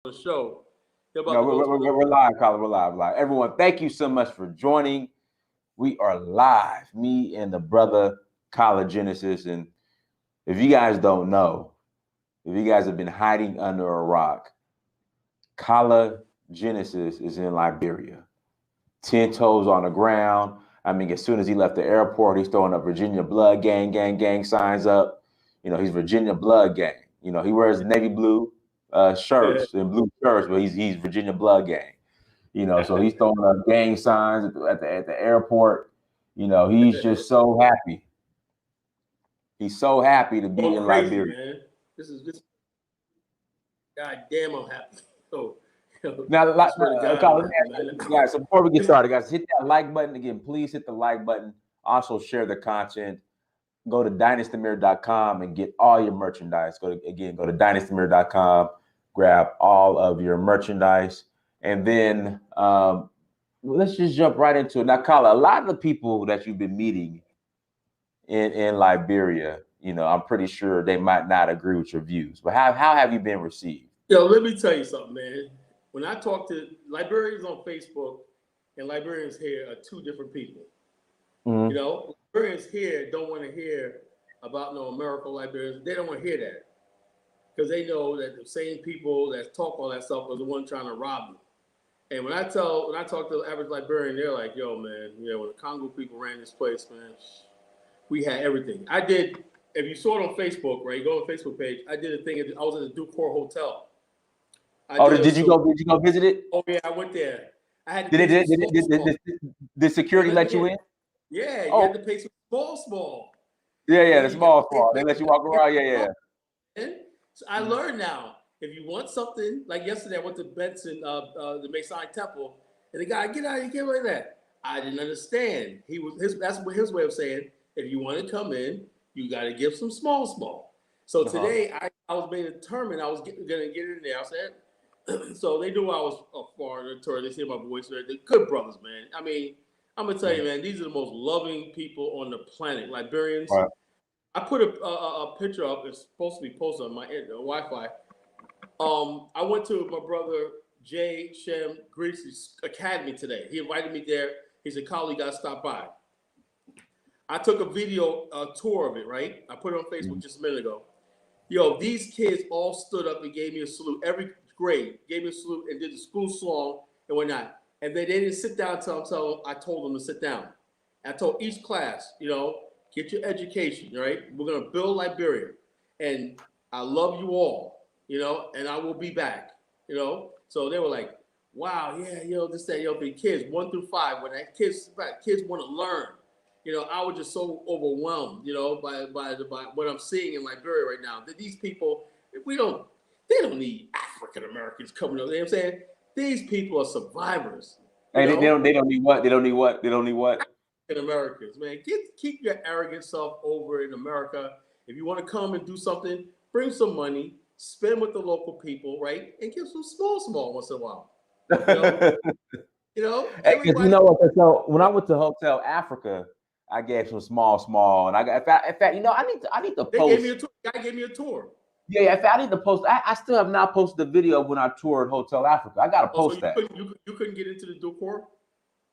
the show. They're about No, to go to we're live, Colin. We're live. Everyone, thank you so much for joining. We are live, me and the brother Colin Genesis. And if you guys don't know, if you guys have been hiding under a rock, Colin Genesis is in Liberia, 10 toes on the ground. I mean, as soon as he left the airport, he's throwing up Virginia Blood Gang, gang, gang signs up. You know, he's Virginia Blood Gang. You know, he wears navy blue shirts and blue shirts, but he's Virginia Blood Gang. You know, so he's throwing up gang signs at the airport. You know, he's just so happy. He's so happy to be in crazy, Liberia. man. This. God damn, I'm happy. Now, God, guys, so before we get started, guys, hit that like button again. Please hit the like button. Also, share the content. Go to dynastymir.com and get all your merchandise. Go to dynastymir.com, grab all of your merchandise, and then let's just jump right into it. Now, Kala, a lot of the people that you've been meeting in Liberia, you know, I'm pretty sure they might not agree with your views. But how have you been received? Yo, let me tell you something, man. When I talk to Liberians on Facebook and Liberians here are two different people. Mm-hmm. You know, Liberians here don't want to hear about no American Liberians. They don't want to hear that because they know that the same people that talk all that stuff are the one trying to rob them. And when I talk to the average Liberian, they're like, "Yo, man, you know, when the Congo people ran this place, man, we had everything." I did. If you saw it on Facebook, right? You go on the Facebook page. I did a thing. I was at the Ducor Hotel. Did you go visit it? Oh yeah, I went there. I had to did security let you in? Yeah, you had to pay some small. Yeah, the small. They let you walk around. Yeah. And so I learned now. If you want something, like yesterday, I went to Benson, the Masonic Temple, and the guy, get out of here, get like that. I didn't understand. That's his way of saying, if you want to come in, you got to give some small. So today, I was being determined I was going to get in there. I said, so they knew I was a foreigner tourist. They see my voice. They're good brothers, man. I mean, I'm going to tell you, man, these are the most loving people on the planet, Liberians. Right. I put a picture up. It's supposed to be posted on my Wi-Fi. I went to my brother Jay Shem Greasy's academy today. He invited me there. He said, "Carl, you got to stop by." I took a video tour of it, right? I put it on Facebook just a minute ago. Yo, these kids all stood up and gave me a salute. Every grade gave me a salute and did the school song and whatnot. And they didn't sit down until I told them to sit down. I told each class, you know, get your education, right? We're going to build Liberia. And I love you all, you know, and I will be back, you know. So they were like, wow, yeah, you know, this, that, you know, the kids 1 through 5, when that kids want to learn. You know, I was just so overwhelmed, you know, by what I'm seeing in Liberia right now. That these people, they don't need African Americans coming over. You know what I'm saying? These people are survivors. Hey, they don't need what? They don't need what? African Americans, man. Keep your arrogant self over in America. If you want to come and do something, bring some money, spend with the local people, right? And give some small once in a while. You know? You know what? So when I went to Hotel Africa, I gave some small, and I got. In fact, you know, I need to post. They gave me a tour. Guy gave me a tour. Yeah. In fact, I need to post. I still have not posted the video of when I toured Hotel Africa. I got to post that. You couldn't get into the Ducor?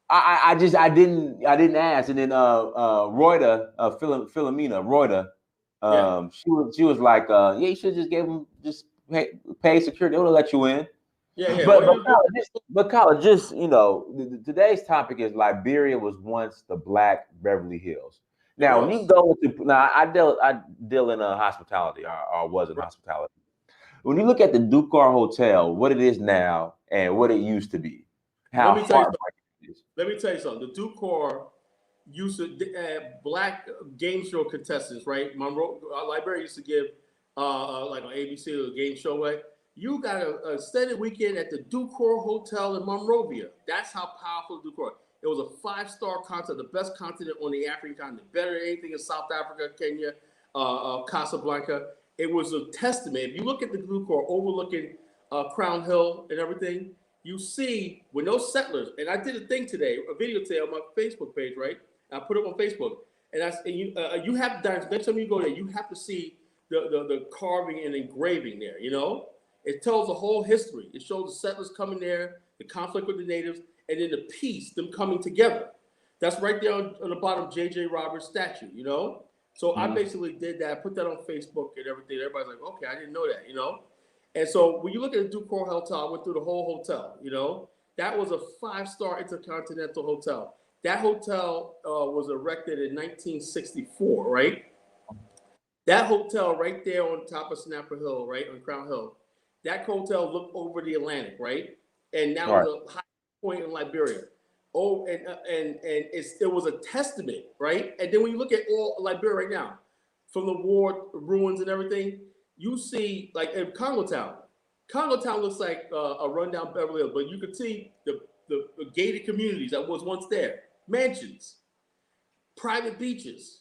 I didn't ask, and then Royda, Philomena Royda, she was like, yeah, you should just pay security. They'll let you in. Yeah. But Colin, just, you know, today's topic is Liberia was once the Black Beverly Hills. Now, when you go to I deal in hospitality or was in hospitality. When you look at the Ducor Hotel, what it is now and what it used to be, how heartbreaking it is. Let me tell you something. The Ducor used to Black game show contestants, right? Liberia used to give like on ABC or a game show, right? You got a extended weekend at the Ducor Hotel in Monrovia. That's how powerful Ducor. It was a 5-star concert, the best continent on the African continent, better than anything in South Africa, Kenya, Casablanca. It was a testament. If you look at the Ducor overlooking Crown Hill and everything, you see when those settlers, and I did a thing today, a video today on my Facebook page, right? I put it on Facebook, and you have next time you go there, you have to see the carving and engraving there, you know. It tells the whole history. It shows the settlers coming there, the conflict with the natives, and then the peace, them coming together. That's right there on the bottom, J.J. Roberts statue, you know? So I basically did that. I put that on Facebook and everything. Everybody's like, okay, I didn't know that, you know? And so when you look at the Duke Hall Hotel, I went through the whole hotel, you know? That was a 5-star intercontinental hotel. That hotel was erected in 1964, right? That hotel right there on top of Snapper Hill, right, on Crown Hill, that hotel looked over the Atlantic, right? And that was a high point in Liberia. Oh, and it was a testament, right? And then when you look at all Liberia right now, from the war ruins and everything, you see, like in Congo Town looks like a rundown Beverly Hills, but you could see the gated communities that was once there, mansions, private beaches,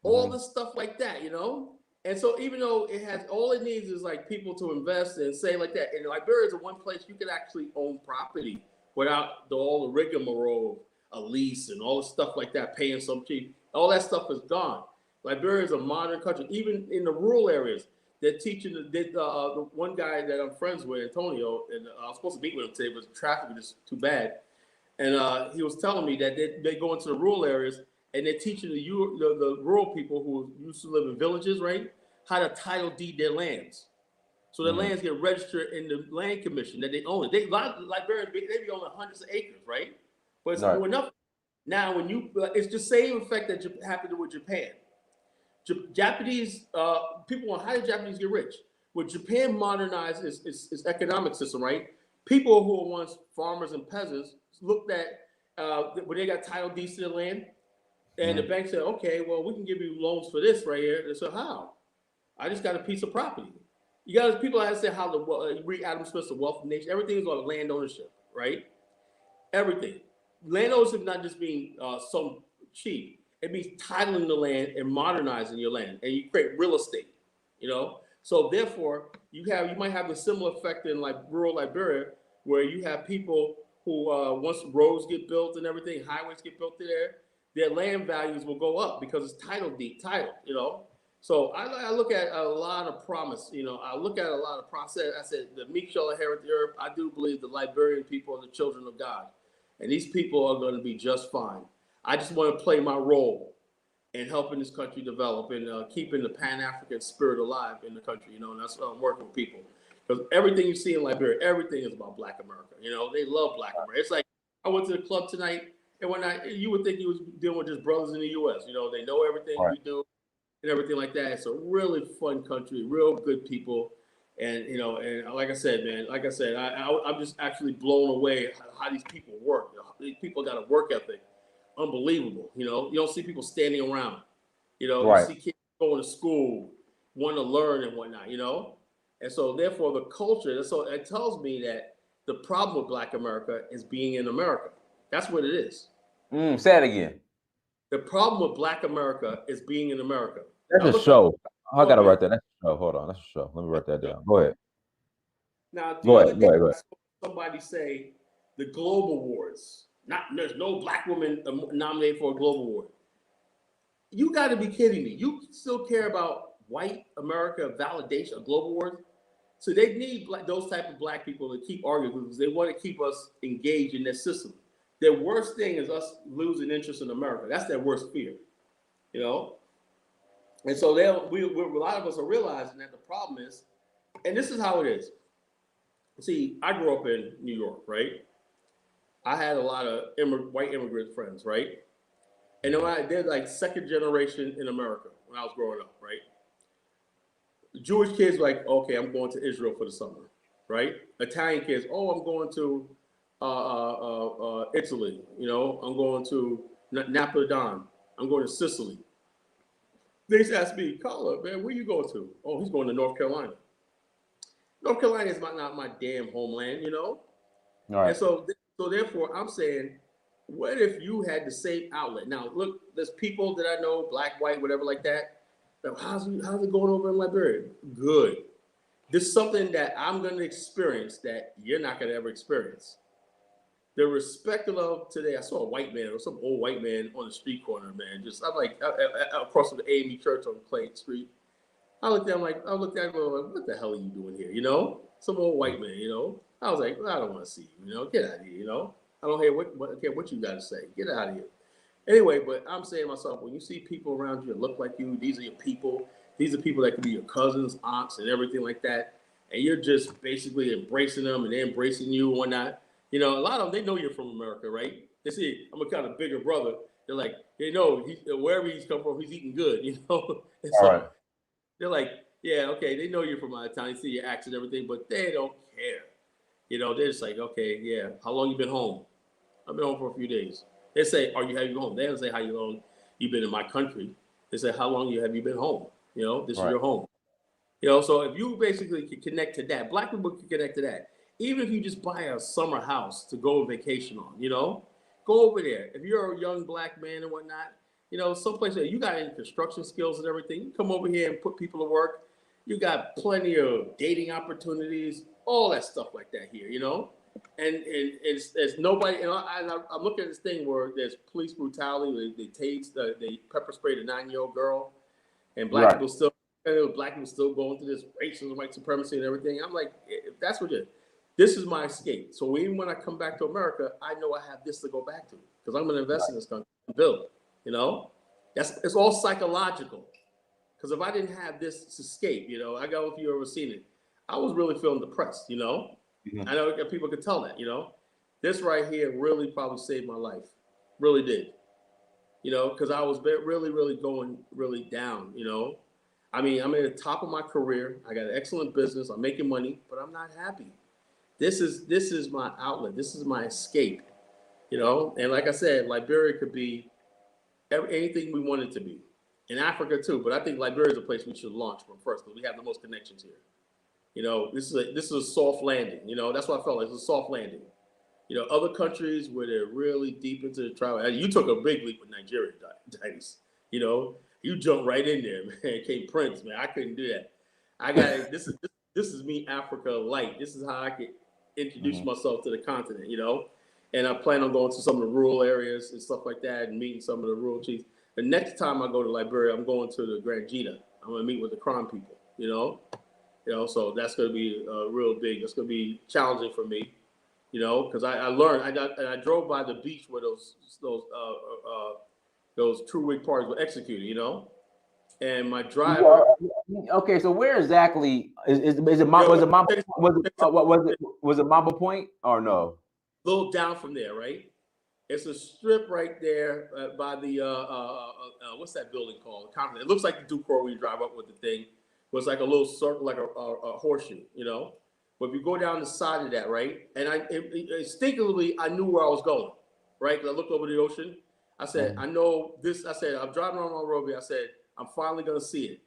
all the stuff like that, you know? And so even though it has, all it needs is like people to invest and say like that. And Liberia is the one place you can actually own property without all the rigmarole of a lease and all the stuff like that, paying some cheap. All that stuff is gone. Liberia is a modern country. Even in the rural areas, they're teaching the one guy that I'm friends with, Antonio, and I was supposed to meet with him today, but traffic was too bad. And he was telling me that they go into the rural areas and they're teaching the rural people who used to live in villages, right, how to title deed their lands. So their lands get registered in the land commission that they own it. A lot of Liberians, they be owning hundreds of acres, right? But it's new enough. Now, it's the same effect that happened with Japan. Japanese people want, how did Japanese get rich? When Japan modernized its economic system, right? People who were once farmers and peasants looked at when they got title deeds to the land, and the bank said, okay, well, we can give you loans for this right here. They said, how? I just got a piece of property. You got people that say how read Adam Smith's The Wealth of Nations. Everything is about land ownership, right? Everything. Land ownership not just being some cheap. It means titling the land and modernizing your land, and you create real estate. You know, so therefore you might have a similar effect in like rural Liberia, where you have people who once roads get built and everything, highways get built there, their land values will go up because it's titled. You know. So I look at a lot of promise, you know, I look at a lot of process. I said, the meek shall inherit the earth. I do believe the Liberian people are the children of God. And these people are going to be just fine. I just want to play my role in helping this country develop and keeping the Pan-African spirit alive in the country, you know, and that's why I'm working with people. Because everything you see in Liberia, everything is about Black America. You know, they love Black America. It's like, I went to the club tonight, and you would think you was dealing with just brothers in the U.S. You know, they know everything we do. And everything like that. It's a really fun country, real good people, and you know, and like I said, man, I'm just actually blown away how these people work. These people got a work ethic, unbelievable. You know, you don't see people standing around. You know, you see kids going to school, want to learn and whatnot. You know, and so therefore the culture. So it tells me that the problem with Black America is being in America. That's what it is. Say it again. The problem with Black America is being in America. That's a show. I gotta write that. That's a show. Hold on. That's a show. Let me write that down. Go ahead. Now, go ahead. Somebody say the global wars. There's no Black woman nominated for a global award. You got to be kidding me. You still care about white America validation of global wars? So they need those type of Black people to keep arguing because they want to keep us engaged in their system. Their worst thing is us losing interest in America. That's their worst fear, you know? And so a lot of us are realizing that the problem is, and this is how it is. See, I grew up in New York, right? I had a lot of white immigrant friends, right? And then when I did like second generation in America when I was growing up, right? Jewish kids like, okay, I'm going to Israel for the summer, right? Italian kids, oh, I'm going to Italy, you know, I'm going to Napolitan, I'm going to Sicily. They just asked me, Carla, man, where you going to? Oh, he's going to North Carolina. North Carolina is not my damn homeland, you know? All right. And so therefore, I'm saying, what if you had the same outlet? Now, look, there's people that I know, Black, white, whatever like that. How's it going over in Liberia? Good. This is something that I'm going to experience that you're not going to ever experience. The respect of today, I saw a white man or some old white man on the street corner, man. I'm like across from the AME church on Clay Street. I looked at him like, what the hell are you doing here? You know? some old white man, you know. I was like, well, I don't want to see you, you know, get out of here, you know. I don't care what you got to say. Get out of here. Anyway, but I'm saying to myself, when you see people around you that look like you, these are your people. These are people that could be your cousins, aunts, and everything like that. And you're just basically embracing them and they're embracing you and whatnot. You know, a lot of them, they know you're from America, right? They see, I'm a kind of bigger brother. They're like, they know wherever he's come from, he's eating good, you know? And All so right. they're like, yeah, okay, they know you're from out of town. They see your accent and everything, but they don't care. You know, they're just like, okay, yeah, how long you been home? I've been home for a few days. They say, "Are you have you home?" They don't say how you long you've been in my country. They say, "How long have you been home?" You know, this is Right. your home. You know, so if you basically can connect to that, black people can connect to that. Even if you just buy a summer house to go on vacation on, you know, go over there. If you're a young black man and whatnot, you know, someplace that you got any construction skills and everything, you come over here and put people to work. You got plenty of dating opportunities, all that stuff like that here, you know. And it's nobody. And I'm looking at this thing where there's police brutality. They tased, they pepper sprayed a 9-year-old girl, and Right. black people still going through this racism, white supremacy, and everything. I'm like, if that's what this is my escape. So even when I come back to America, I know I have this to go back to because I'm going to invest in this country and build. You know, it's all psychological. Because if I didn't have this escape, you know, I don't know if you ever seen it. I was really feeling depressed. You know, Mhm. I know people could tell that. You know, this right here really probably saved my life. Really did. You know, because I was really, really going really down. You know, I mean, I'm at the top of my career. I got an excellent business. I'm making money, but I'm not happy. This is my outlet. This is my escape. You know, and like I said, Liberia could be anything we want it to be. In Africa too, but I think Liberia is a place we should launch from first because we have the most connections here. You know, this is a soft landing. You know, that's what I felt like. It's a soft landing. You know, other countries where they're really deep into the trial. And you took a big leap with Nigeria, Dice. You know, you jumped right in there, man. Came Prince, man. I couldn't do that. I got it. This is me, Africa light. This is how I could introduce Mhm. myself to the continent. You know, and I plan on going to some of the rural areas and stuff like that, and meeting some of the rural chiefs. The next time I go to Liberia, I'm going to the Grand Jita. I'm going to meet with the Kron people. You know, so that's going to be real big. That's going to be challenging for me you know, because I learned. I drove by the beach where those true Whig parties were executed. You know, and my driver, Well, okay, so where exactly is it? yo, Was it Mamba? take What was it? Was it Mamba Point or no? a little down from there, right? It's a strip right there by the what's that building called? It looks like the Duke Road where you drive up with the thing. It was like a little circle, like a horseshoe, you know. But if you go down the side of that, right, and instinctively I knew where I was going, right? Because I looked over the ocean. I said, Mhm. I know this. I said, I'm driving on Monrovia. I said, I'm finally gonna see it,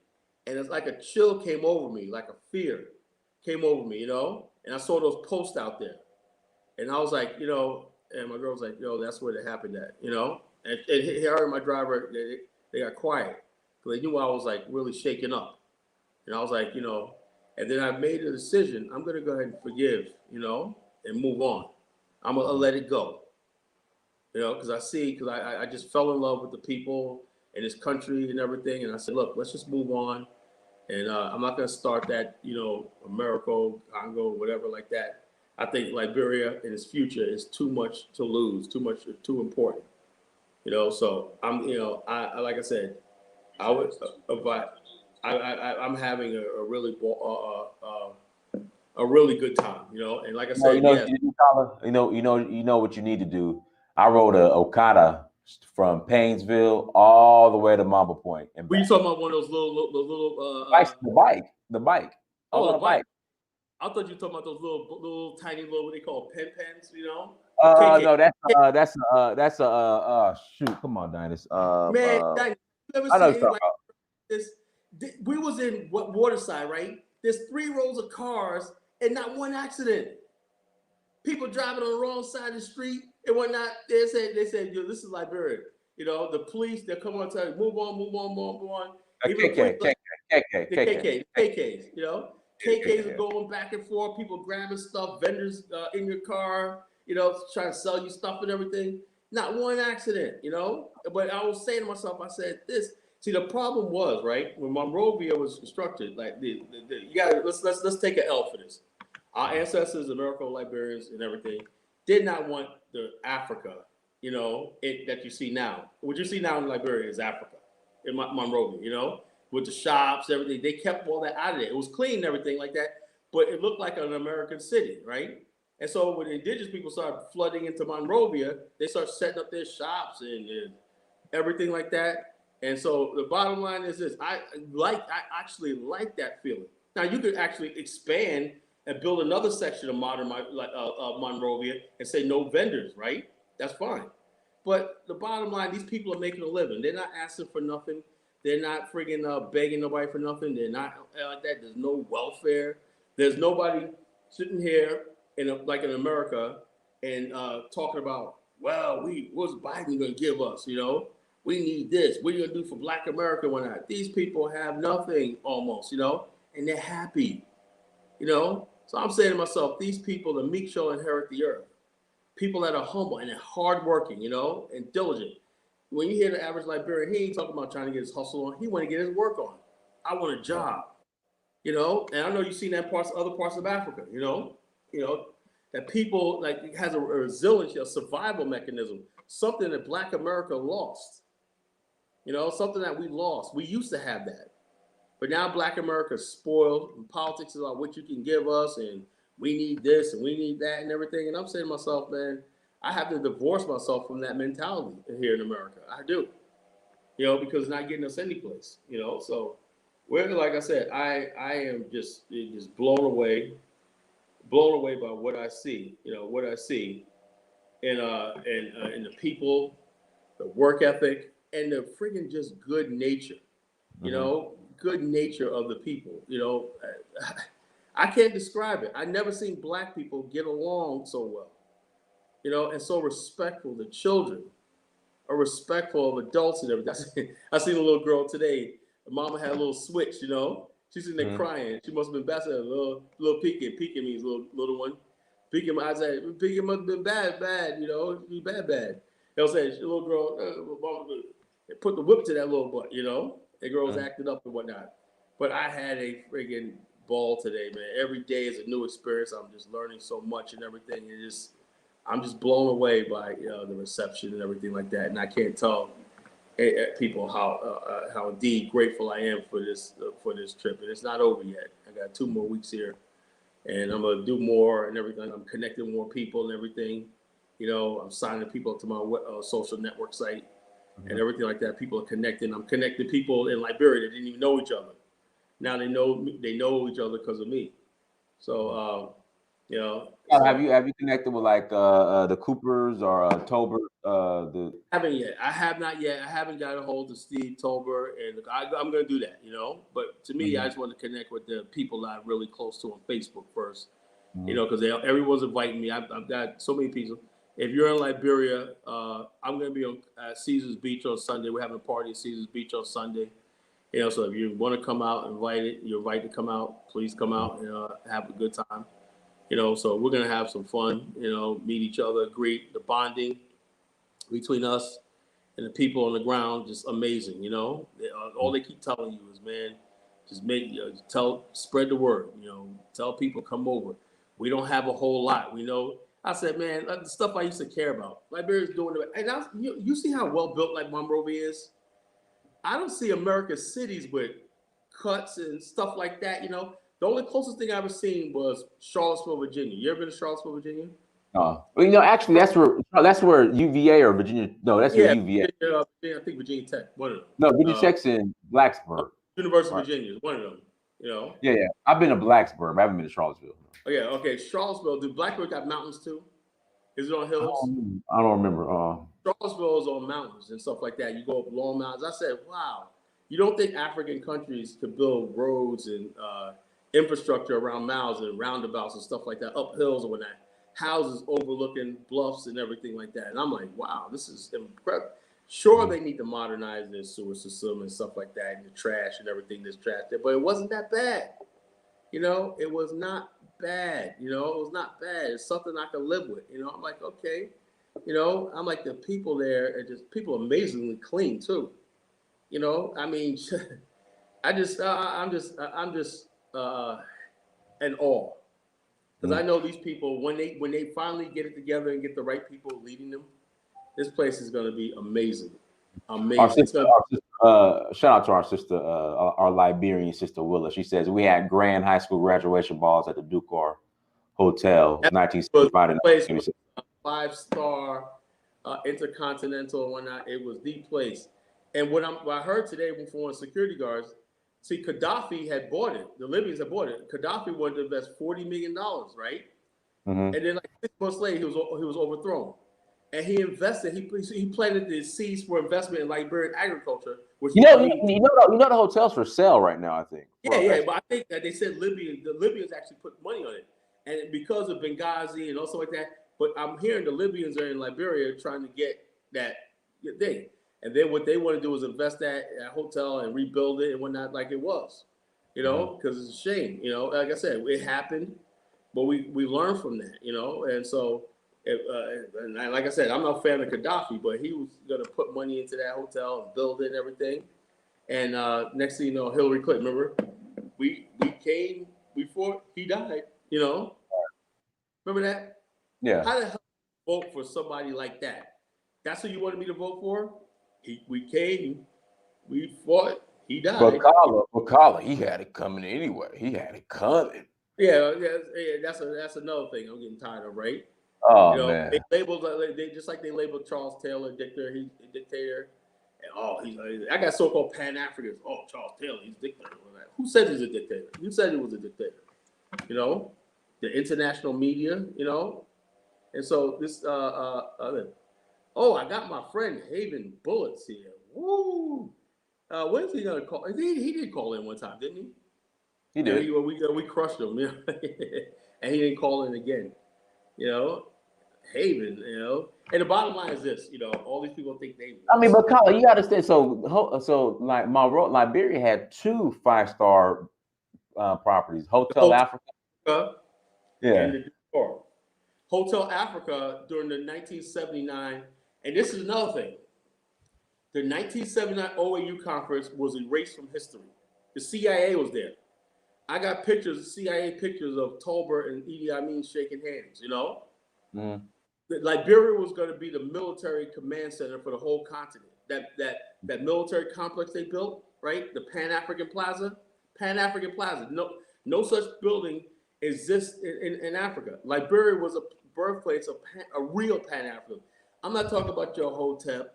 and it's like a chill came over me, like a fear came over me, you know. And I saw those posts out there. And I was like, you know, and my girl was like, yo, that's where it happened at, you know? And her and my driver, they got quiet because they knew I was like really shaken up. And I was like, you know, and then I made a decision. I'm going to go ahead and forgive, you know, and move on. I'm going to let it go, you know, because I just fell in love with the people and this country and everything. And I said, look, let's just move on. And I'm not going to start that, you know, America, Congo, whatever like that. I think Liberia in its future is too much to lose, too important. You know, so you know, like I said, I would, but I'm having a really good time. You know, and like I No, said, yes, you know what you need to do. I rode a Okada from Painesville all the way to Mamba Point and were you back. talking about one of those little The bike. I was oh on the a bike? bike. I thought you were talking about those little tiny little what they call pen pens. You know, KK. No, that's shoot. Come on, Dinus. Man, you ever I know see what you're talking anybody? This we was in Waterside, right? There's 3 rows of cars and not one accident. People driving on the wrong side of the street and whatnot. They said, yo, this is Liberia. You know, the police they'll come on and tell you, move on, move on, move on, move on. about. Even the police, like the KK. KKs, you know, KKs are Yeah. going back and forth. People grabbing stuff, vendors in your car, you know, trying to sell you stuff and everything. Not one accident, you know. But I was saying to myself, I said, this. See, the problem was right when Monrovia was constructed. Like you got let's take an L for this. Our ancestors, American Liberians and everything, did not want the Africa, that you see now. What you see now in Liberia is Africa, in Monrovia, with the shops, everything. They kept all that out of there. It was clean and everything like that, but it looked like an American city, right? And so when the indigenous people started flooding into Monrovia, they started setting up their shops and everything like that. And so the bottom line is this: I actually like that feeling. Now you could actually expand and build another section of modern Monrovia and say no vendors, right? That's fine. But the bottom line, these people are making a living. They're not asking for nothing. They're not friggin' begging nobody for nothing. They're not like that. There's no welfare. There's nobody sitting here like in America and talking about, well, what's Biden gonna give us? We need this. What are you gonna do for Black America when not? These people have nothing almost, and they're happy, So I'm saying to myself, these people, the meek shall inherit the earth. People that are humble and hardworking, and diligent. When you hear the average Liberian, he ain't talking about trying to get his hustle on. He want to get his work on. I want a job, And I know you've seen that other parts of Africa, that people like has a resilience, a survival mechanism, something that Black America lost. Something that we lost. We used to have that. But now Black America is spoiled, and politics is about what you can give us, and we need this and we need that and everything. And I'm saying to myself, man, I have to divorce myself from that mentality here in America. I do, because it's not getting us any place, So, like I said, I am just blown away by what I see, in the people, the work ethic, and the friggin' just good nature, good nature of the people, I can't describe it. I never seen Black people get along so well, and so respectful. The children are respectful of adults and everything. I seen a little girl today. Mama had a little switch, She's in there crying. She must have been best at a little peeking. Peeking means little one. Peeking, I said, peeking must have been bad, Be bad. They'll say, little girl, mama, put the whip to that little butt, The girl's acting up and whatnot. But I had a friggin' ball today, man. Every day is a new experience. I'm just learning so much and everything. I'm just blown away by the reception and everything like that. And I can't tell people how indeed grateful I am for this trip. And it's not over yet. I got 2 more weeks here, and I'm gonna do more and everything. I'm connecting with more people and everything. I'm signing people up to my social network site and everything like that. People are connecting. I'm connecting people in Liberia that didn't even know each other. Now they know each other because of me. So, have you connected with like the Coopers or Tober? Haven't yet. I have not yet. I haven't got a hold of Steve Tober, and I'm going to do that. But to me, I just want to connect with the people that I'm really close to on Facebook first. Because everyone's inviting me. I've got so many people. If you're in Liberia, I'm going to be on Caesar's Beach on Sunday. We're having a party at Caesar's Beach on Sunday. So if you want to come out, you're invited to come out. Please come out and have a good time. So we're going to have some fun, meet each other, greet, the bonding between us and the people on the ground, just amazing, all they keep telling you is, man, just spread the word, tell people come over. We don't have a whole lot, I said, man, the stuff I used to care about, Liberia's doing it. And now you see how well built like Monrovia is? I don't see America's cities with cuts and stuff like that, The only closest thing I ever seen was Charlottesville, Virginia. You ever been to Charlottesville, Virginia? Well, actually, that's where UVA or Virginia. No, that's where UVA. I think Virginia Tech, one of them. No, Virginia Tech's in Blacksburg. University of Virginia, one of them. Yeah. I've been to Blacksburg. I haven't been to Charlottesville. Oh yeah, okay. Charlottesville. Do Blacksburg got mountains too? Is it on hills? I don't remember. Charlottesville is on mountains and stuff like that. You go up long mountains. I said, wow. You don't think African countries could build roads and infrastructure around miles and roundabouts and stuff like that, up hills or whatnot, houses overlooking bluffs and everything like that. And I'm like, wow, this is incredible. Sure, they need to modernize their sewer system and stuff like that, and the trash and everything that's trash there, but it wasn't that bad. It was not bad. It was not bad. It's something I could live with. I'm like, okay. I'm like, the people there are just people amazingly clean too. I mean, I'm just in awe. Because I know these people, when they finally get it together and get the right people leading them, this place is going to be amazing. Our sister, shout out to our sister, our Liberian sister Willa. She says we had grand high school graduation balls at the Ducor Hotel, 1975 to 1976. 5-star intercontinental and whatnot. It was the place. And what I heard today from one of the security guards, see, Gaddafi had bought it. The Libyans had bought it. Gaddafi wanted to invest $40 million, right? Mm-hmm. And then like 6 months later, he was overthrown. And he invested. He planted the seeds for investment in Liberian agriculture. Which you know the hotel's for sale right now. I think. Yeah. But I think that they said the Libyans actually put money on it, and because of Benghazi and also like that. But I'm hearing the Libyans are in Liberia trying to get that thing, and then what they want to do is invest that hotel and rebuild it and whatnot like it was, because it's a shame. Like I said, it happened, but we learned from that, and so. And like I said, I'm not a fan of Gaddafi, but he was going to put money into that hotel and build it and everything. And next thing you know, Hillary Clinton, remember, we came before he died, Remember that? Yeah. How the hell vote for somebody like that? That's who you wanted me to vote for? We came, we fought, he died. But Kala, he had it coming anyway. He had it coming. Yeah, that's another thing I'm getting tired of, right? Oh man! They labeled just like they labeled Charles Taylor dictator. He's a dictator. And I got so-called Pan-Africans. Oh, Charles Taylor, he's a dictator. Who said he's a dictator? You said he was a dictator. The international media. And so this. I got my friend Haven Bullets here. Woo! When is he gonna call? He did call in one time, didn't he? He did. We crushed him, and he didn't call in again. Haven, and the bottom line is this, all these people think they. I mean, but Colin, you understand. So like Liberia had 2 5-star properties, Hotel Africa, and the Diaspora. Hotel Africa during the 1979, and this is another thing. The 1979 OAU conference was erased from history. The CIA was there. I got CIA pictures of Tolbert and Idi Amin shaking hands. Mm-hmm. Liberia was going to be the military command center for the whole continent. That military complex they built, right? The Pan-African Plaza. No such building exists in Africa. Liberia was a birthplace of a real Pan-African. I'm not talking about your hotel,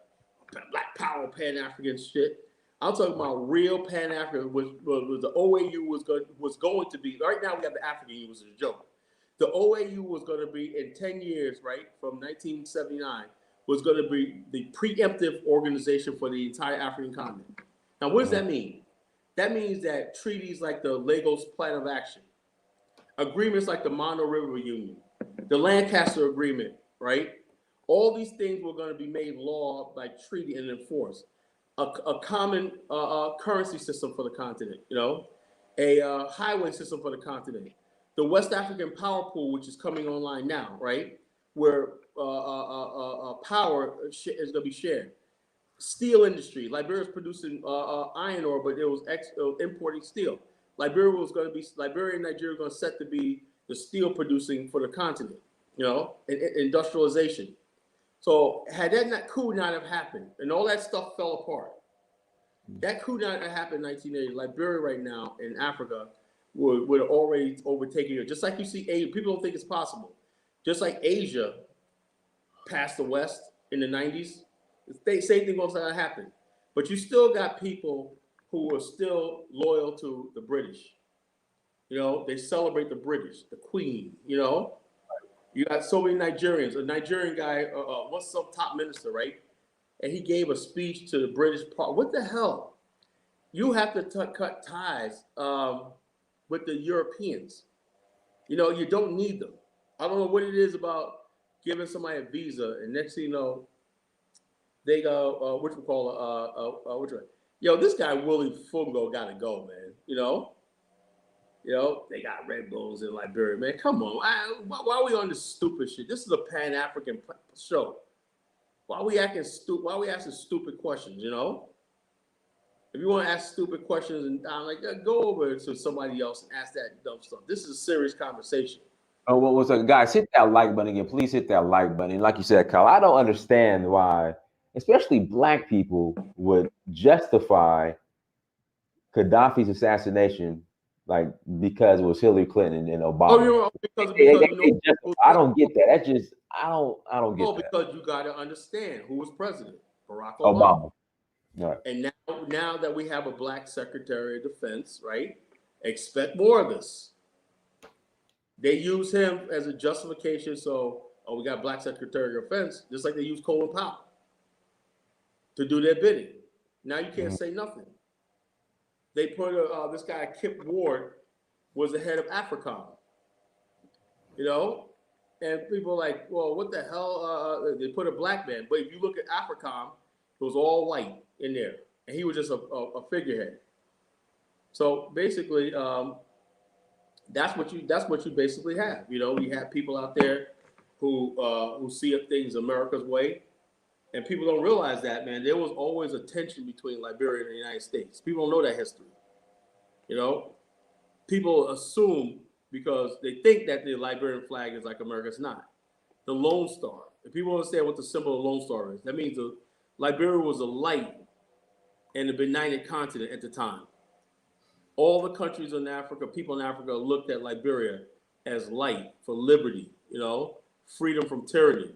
Black Power Pan-African shit. I'm talking about real Pan-African, which was the OAU was going to be. Right now we have the African U, which is a joke. The OAU was going to be in 10 years, right, from 1979, was going to be the preemptive organization for the entire African continent. Now, what does that mean? That means that treaties like the Lagos Plan of Action, agreements like the Monrovia Union, the Lancaster Agreement, right? All these things were going to be made law by treaty and enforced. A common currency system for the continent, a highway system for the continent. The West African power pool, which is coming online now, right, where power is going to be shared. Steel industry. Liberia is producing iron ore, but it was importing steel. Liberia and Nigeria were going to set to be the steel producing for the continent, industrialization. So had that coup not have happened, and all that stuff fell apart, that coup not have happened in 1980, Liberia right now in Africa would have already overtaken it. Just like you see Asia, people don't think it's possible. Just like Asia passed the West in the 90s, the same thing was going to happen. But you still got people who are still loyal to the British. They celebrate the British, the Queen, You got so many Nigerians. A Nigerian guy, what's some top minister, right? And he gave a speech to the British part. What the hell? You have to cut ties with the Europeans. You don't need them. I don't know what it is about giving somebody a visa, and next thing you know, they go, this guy Willie Fungo got to go, man. They got Red Bulls in Liberia, man. Come on, why are we on this stupid shit? This is a Pan-African show. Why are we acting stupid? Why are we asking stupid questions? If you want to ask stupid questions, and I'm like, go over to somebody else and ask that dumb stuff. This is a serious conversation. Oh, what was up, guys? Hit that like button again. Please hit that like button. And like you said, Kyle, I don't understand why, especially black people, would justify Gaddafi's assassination like because it was Hillary Clinton and Oh, Obama. you know, because you know I don't get that. That's just I don't get oh, that. because you got to understand who was president, Barack Obama. Obama. Right. And now that we have a black Secretary of Defense, right? Expect more of this. They use him as a justification. So, oh, we got black Secretary of Defense, just like they use Colin Powell to do their bidding. Now you can't say nothing. They put this guy Kip Ward was the head of AFRICOM, you know, and people are like, well, what the hell? They put a black man, but if you look at AFRICOM, it was all white in there, and he was just a figurehead. So basically, that's what you basically have. You know, we have people out there who see things America's way, and people don't realize that, man. There was always a tension between Liberia and the United States. People don't know that history. You know, people assume because they think that the Liberian flag is like America's not. The Lone Star. If people understand what the symbol of Lone Star is, that means Liberia was a light in the benighted continent at the time. All the countries in Africa, people in Africa looked at Liberia as light for liberty, you know, freedom from tyranny,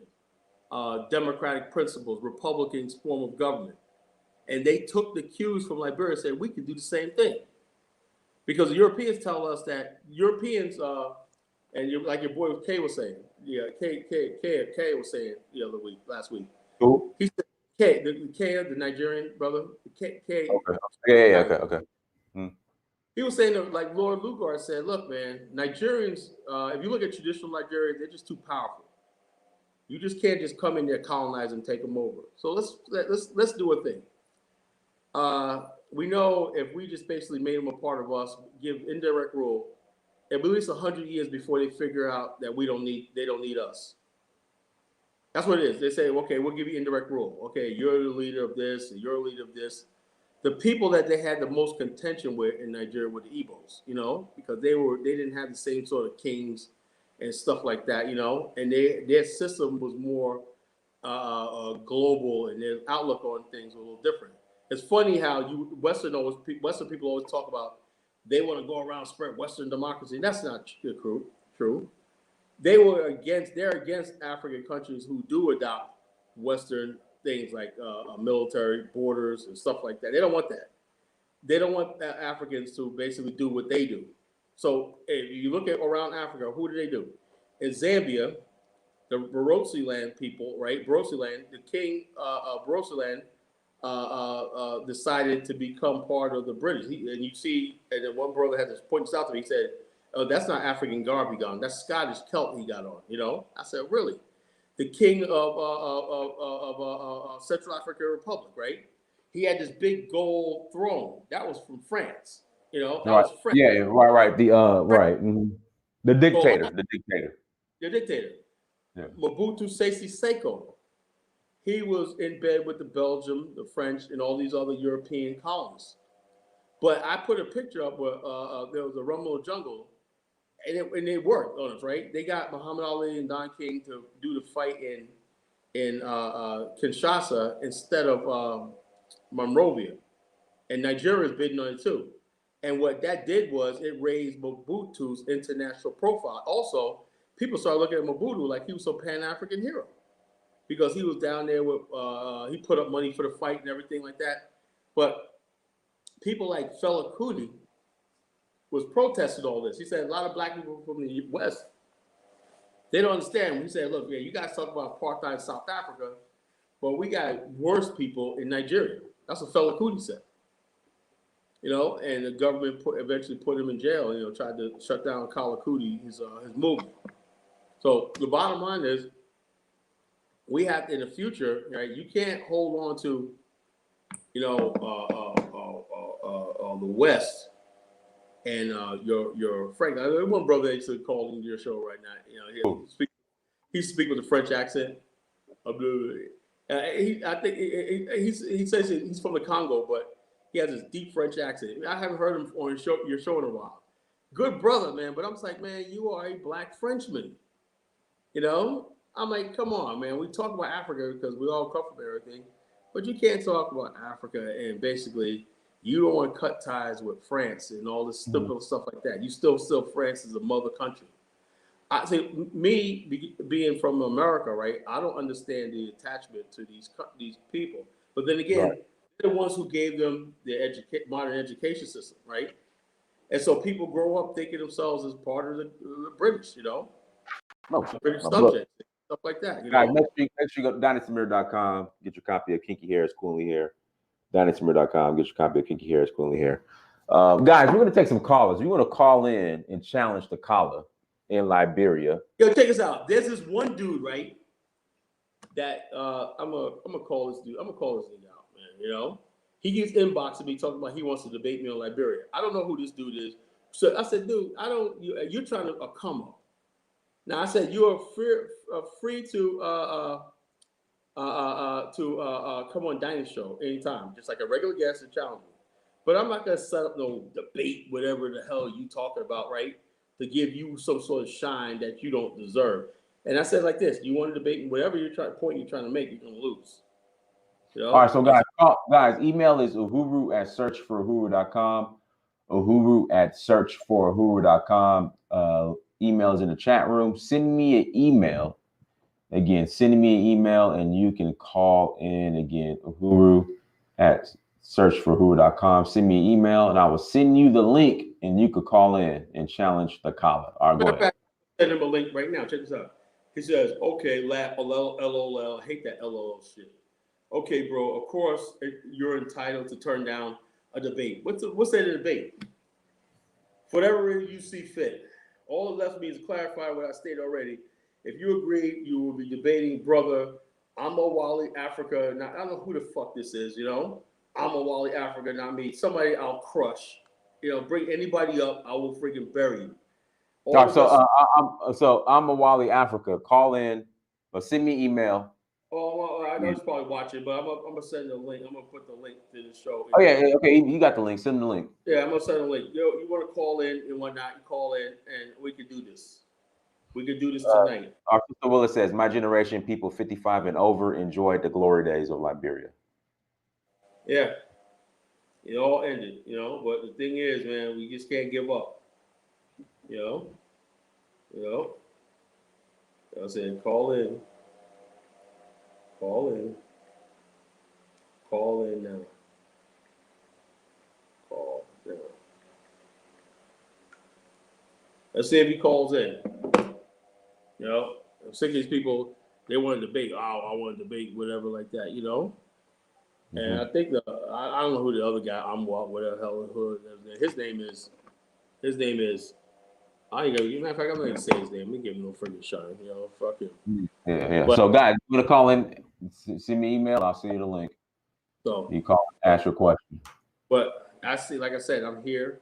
democratic principles, Republican form of government. And they took the cues from Liberia and said, we could do the same thing. Because the Europeans tell us that Europeans, and like your boy Kay was saying, yeah, Kay was saying last week. Who? He said, Kay, the Nigerian brother, Kay. Okay. Okay. He was saying that, like Lord Lugard said, look, man, Nigerians, if you look at traditional Nigeria, they're just too powerful. You just can't just come in there, colonize and take them over. So let's do a thing. We know if we just basically made them a part of us, give indirect rule, at least 100 years before they figure out that they don't need us. That's what it is. They say, okay, we'll give you indirect rule. Okay, you're the leader of this, and you're the leader of this. The people that they had the most contention with in Nigeria were the Igbos, you know, because they didn't have the same sort of kings and stuff like that, you know, and their system was more global, and their outlook on things was a little different. It's funny how Western people always talk about they want to go around spread Western democracy. That's not true. They're against African countries who do adopt Western things like military borders and stuff like that. They don't want that. They don't want Africans to basically do what they do. So if you look at around Africa, who do? In Zambia, the Barotseland people, right? Barotseland, the king of Barotseland decided to become part of the British. And then one brother had to point this out to me. He said, "Oh, that's not African garb he got on. That's Scottish kilt he got on." You know, I said, "Really?" The king of Central African Republic, right? He had this big gold throne. That was from France. You know, that was French. Yeah, right. The dictator. So, the dictator. The dictator. Yeah. Mobutu Sese Seko. He was in bed with the Belgium, the French, and all these other European colonists. But I put a picture up where there was a Rumble Jungle, and it worked on us, right? They got Muhammad Ali and Don King to do the fight in Kinshasa instead of Monrovia, and Nigeria's bidding on it too. And what that did was it raised Mobutu's international profile. Also, people started looking at Mobutu like he was a Pan-African hero because he was down there with he put up money for the fight and everything like that. But people like Fela Kuti was protesting all this. He said a lot of black people from the West, they don't understand. He said, look, yeah, you guys talk about apartheid in South Africa, but we got worse people in Nigeria. That's what Fela Kuti said. You know, and the government eventually put him in jail, you know, tried to shut down Fela Kuti, his movement. So the bottom line is, we have in the future, right? You can't hold on to, you know, the West and your Frank. One brother actually called into your show right now. You know, he speaks with a French accent. I think he says he's from the Congo, but he has this deep French accent. I haven't heard him on your show in a while. good brother, man. But I'm just like, man, you are a black Frenchman. You know, I'm like, come on, man. We talk about Africa because we all come from everything, but you can't talk about Africa and basically you don't want to cut ties with France and all this stupid stuff like that. You still France is a mother country. I think being from America, right? I don't understand the attachment to these people. But then Right. again, they're the ones who gave them the modern education system, right? And so people grow up thinking themselves as part of the British, you know, No, British no, look, subjects, stuff like that, you guys, know. make sure you go to DynastyMirror.com, get your copy of Kinky Hair is Coolly Hair. DynastyMirror.com, get your copy of Kinky Hair is Coolly Hair. Guys, we're going to take some callers. You want to call in and challenge the caller in Liberia. Yo, check this out. There's this one dude, right? That I'm gonna call this dude. I'm gonna call this nigga out, man. You know, he keeps inboxing me talking about he wants to debate me on Liberia. I don't know who this dude is. So I said, dude, I don't. You're trying to come up. Now I said you are free to come on Dining Show anytime, just like a regular guest and challenge me. But I'm not gonna set up no debate, whatever the hell you talking about, right? To give you some sort of shine that you don't deserve. And I said like this: you want to debate whatever point you're trying to make, you're gonna lose. You know? All right, so guys, email is uhuru@searchforuhuru.com. Uhuru@searchforuhuru.com. Email is in the chat room. Send me an email. Again, send me an email and you can call in again, uhuru@searchforwho.com. Send me an email and I will send you the link and you could call in and challenge the caller. All right, go ahead. Send him a link right now. Check this out. He says, okay, laugh, LOL, hate that LOL shit. Okay, bro, of course you're entitled to turn down a debate. What's that a debate? Whatever you see fit. All it left me is clarify what I stated already. If you agree, you will be debating brother Wally Africa. Now, I don't know who the fuck this is, you know? Wally Africa, not me. Somebody I'll crush. You know, bring anybody up, I will freaking bury you. All right, I'm a Wally Africa. Call in or send me email. Oh, well, I know he's probably watching, but I'm gonna send the link. I'm gonna put the link to the show. Oh yeah, okay. You got the link. Send the link. Yeah, I'm gonna send the link. You want to call in and whatnot? You call in, and we can do this. We can do this tonight. Our sister Willis says, "My generation, people 55 and over, enjoyed the glory days of Liberia." Yeah, it all ended, you know. But the thing is, man, we just can't give up. You know. I said, call in. Call in. Call in now. Call now. Let's see if he calls in. You know, I'm sick of these people. They want to debate. Oh, I want to debate, whatever, like that. You know. Mm-hmm. And I think I don't know who the other guy. Whatever the hell his name is. I ain't gonna. Matter of fact, I'm not gonna say his name. We give him no freaking shine. You know, fuck him. Yeah. But, so, guys, you wanna call in? Send me an email. I'll send you the link. So you call, ask your question. But I see, like I said, I'm here.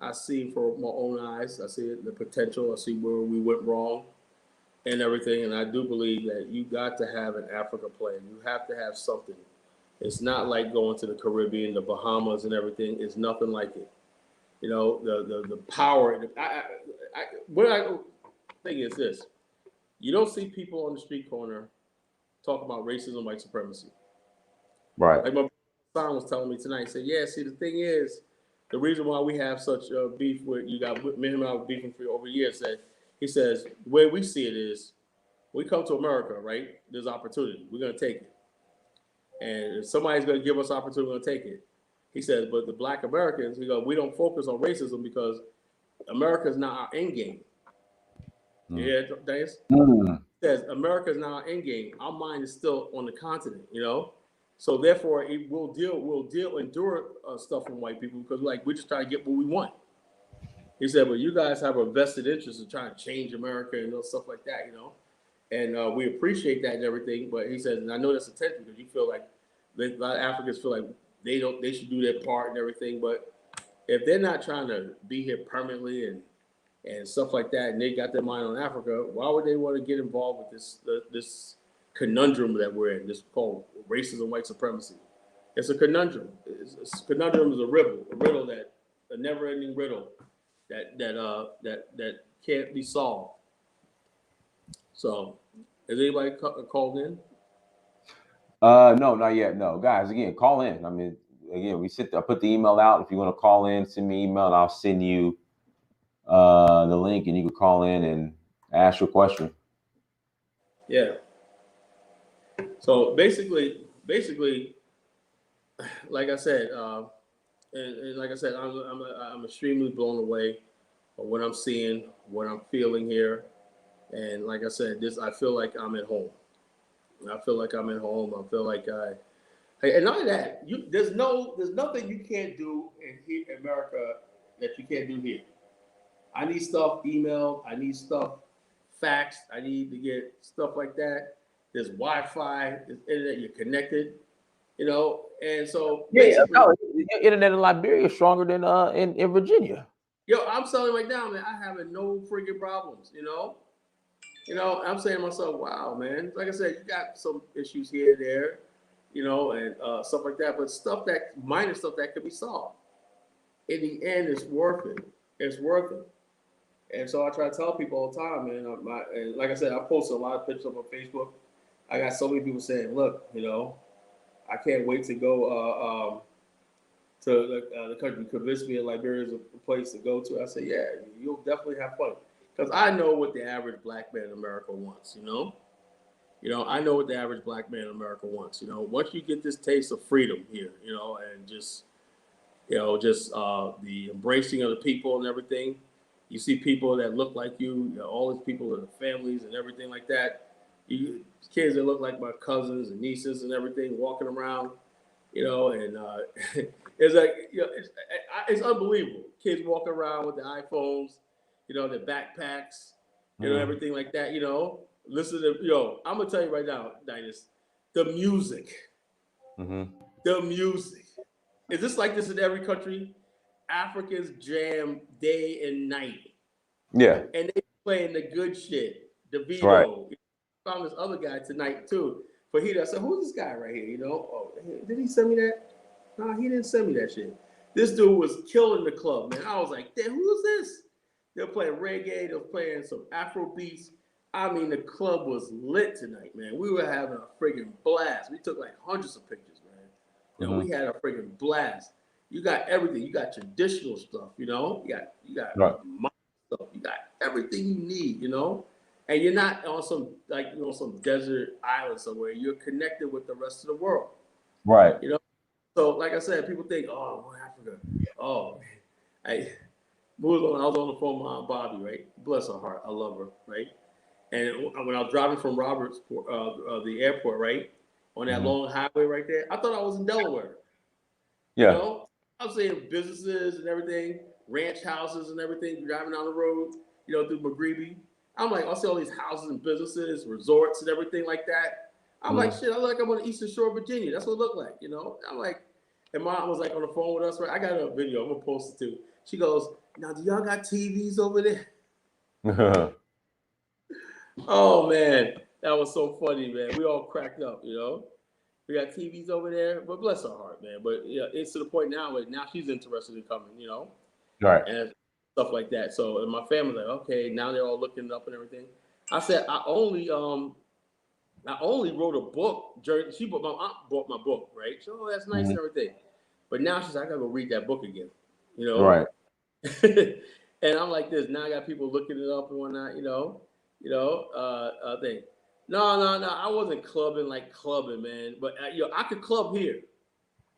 I see for my own eyes. I see the potential. I see where we went wrong, and everything. And I do believe that you got to have an Africa plan. You have to have something. It's not like going to the Caribbean, the Bahamas, and everything. It's nothing like it. You know, the power. What I think is this: you don't see people on the street corner talk about racism, white supremacy. Right. Like my son was telling me tonight. He said, "Yeah, see, the thing is, the reason why we have such beef with you got me and I were beefing for over years. That he says the way we see it is, we come to America, right? There's opportunity. We're gonna take it, and if somebody's gonna give us opportunity, we're gonna take it." He says, "But the Black Americans, we don't focus on racism because America is not our end game." Yeah, Dias? Says America is not our end game. Our mind is still on the continent, you know. So therefore, we'll endure stuff from white people because we're just trying to get what we want. He said, but you guys have a vested interest in trying to change America and stuff like that, you know. And we appreciate that and everything. But he says, and I know that's attention because you feel like a lot of Africans feel like they should do their part and everything. But if they're not trying to be here permanently and stuff like that, and they got their mind on Africa, why would they want to get involved with this conundrum that we're in? This called racism, white supremacy. It's a conundrum. Conundrum is a riddle that a never-ending riddle that can't be solved. So, has anybody called in? No, not yet. No, guys, again, call in. I mean, again, I put the email out. If you want to call in, send me an email and I'll send you the link and you can call in and ask your question. Yeah. So basically, like I said, and like I said, I'm extremely blown away by what I'm seeing, what I'm feeling here, and like I said, I feel like I'm at home. I feel like I'm at home. I feel like and not only that, there's nothing you can't do in America that you can't do here. I need stuff emailed. I need stuff faxed. I need to get stuff like that. There's Wi-Fi. There's internet. You're connected. And so basically, your internet in Liberia is stronger than in Virginia. I'm telling you right now, man, I having no freaking problems. I'm saying to myself, wow, man. Like I said, you got some issues here and there, and stuff like that. But minor stuff that could be solved. In the end, it's worth it. It's worth it. And so I try to tell people all the time, man. And like I said, I post a lot of pictures up on Facebook. I got so many people saying, look, I can't wait to go to the country. Convince me that Liberia is a place to go to. I say, yeah, you'll definitely have fun. Because I know what the average black man in America wants, I know what the average black man in America wants. Once you get this taste of freedom here, and just the embracing of the people and everything. You see people that look like you, all these people and families and everything like that. Kids that look like my cousins and nieces and everything walking around, and it's like, it's unbelievable. Kids walking around with their iPhones, their backpacks, everything like that, Listen to, I'm going to tell you right now, Dinas, the music. The music. Is this like this in every country? Africans jam day and night. Yeah. And they playing the good shit. DeVito. Right. Found this other guy tonight too. But I said, who's this guy right here? Oh, did he send me that? No, he didn't send me that shit. This dude was killing the club, man. I was like, damn, who's this? They're playing reggae. They're playing some Afro beats. I mean, the club was lit tonight, man. We were having a friggin' blast. We took like hundreds of pictures, man. We had a friggin' blast. You got everything. You got traditional stuff, You got modern stuff. You got everything you need, And you're not on some desert island somewhere. You're connected with the rest of the world. Right. So like I said, people think, oh, Africa. Oh, I was on the phone with my Aunt Bobby, right? Bless her heart. I love her, right? And when I was driving from Robertsport, the airport, right? On that long highway right there, I thought I was in Delaware. Yeah. I was seeing businesses and everything, ranch houses and everything, driving down the road, through McGreevy. I'm like, I see all these houses and businesses, resorts and everything like that. I'm like, shit, I look like I'm on the Eastern Shore of Virginia. That's what it looked like, I'm like, and Mom was like on the phone with us, right? I got a video, I'm gonna post it too. She goes, now do y'all got TVs over there? Oh man, that was so funny, man. We all cracked up, We got TVs over there, but bless her heart, man. But it's to the point now where now she's interested in coming, Right. And stuff like that. So and my family like, okay, now they're all looking it up and everything. I said I only wrote a book. My aunt bought my book, right? So oh, that's nice and everything. But now she's like, I gotta go read that book again, Right. And I'm like this. Now I got people looking it up and whatnot, thing. No. I wasn't clubbing, man. But I could club here.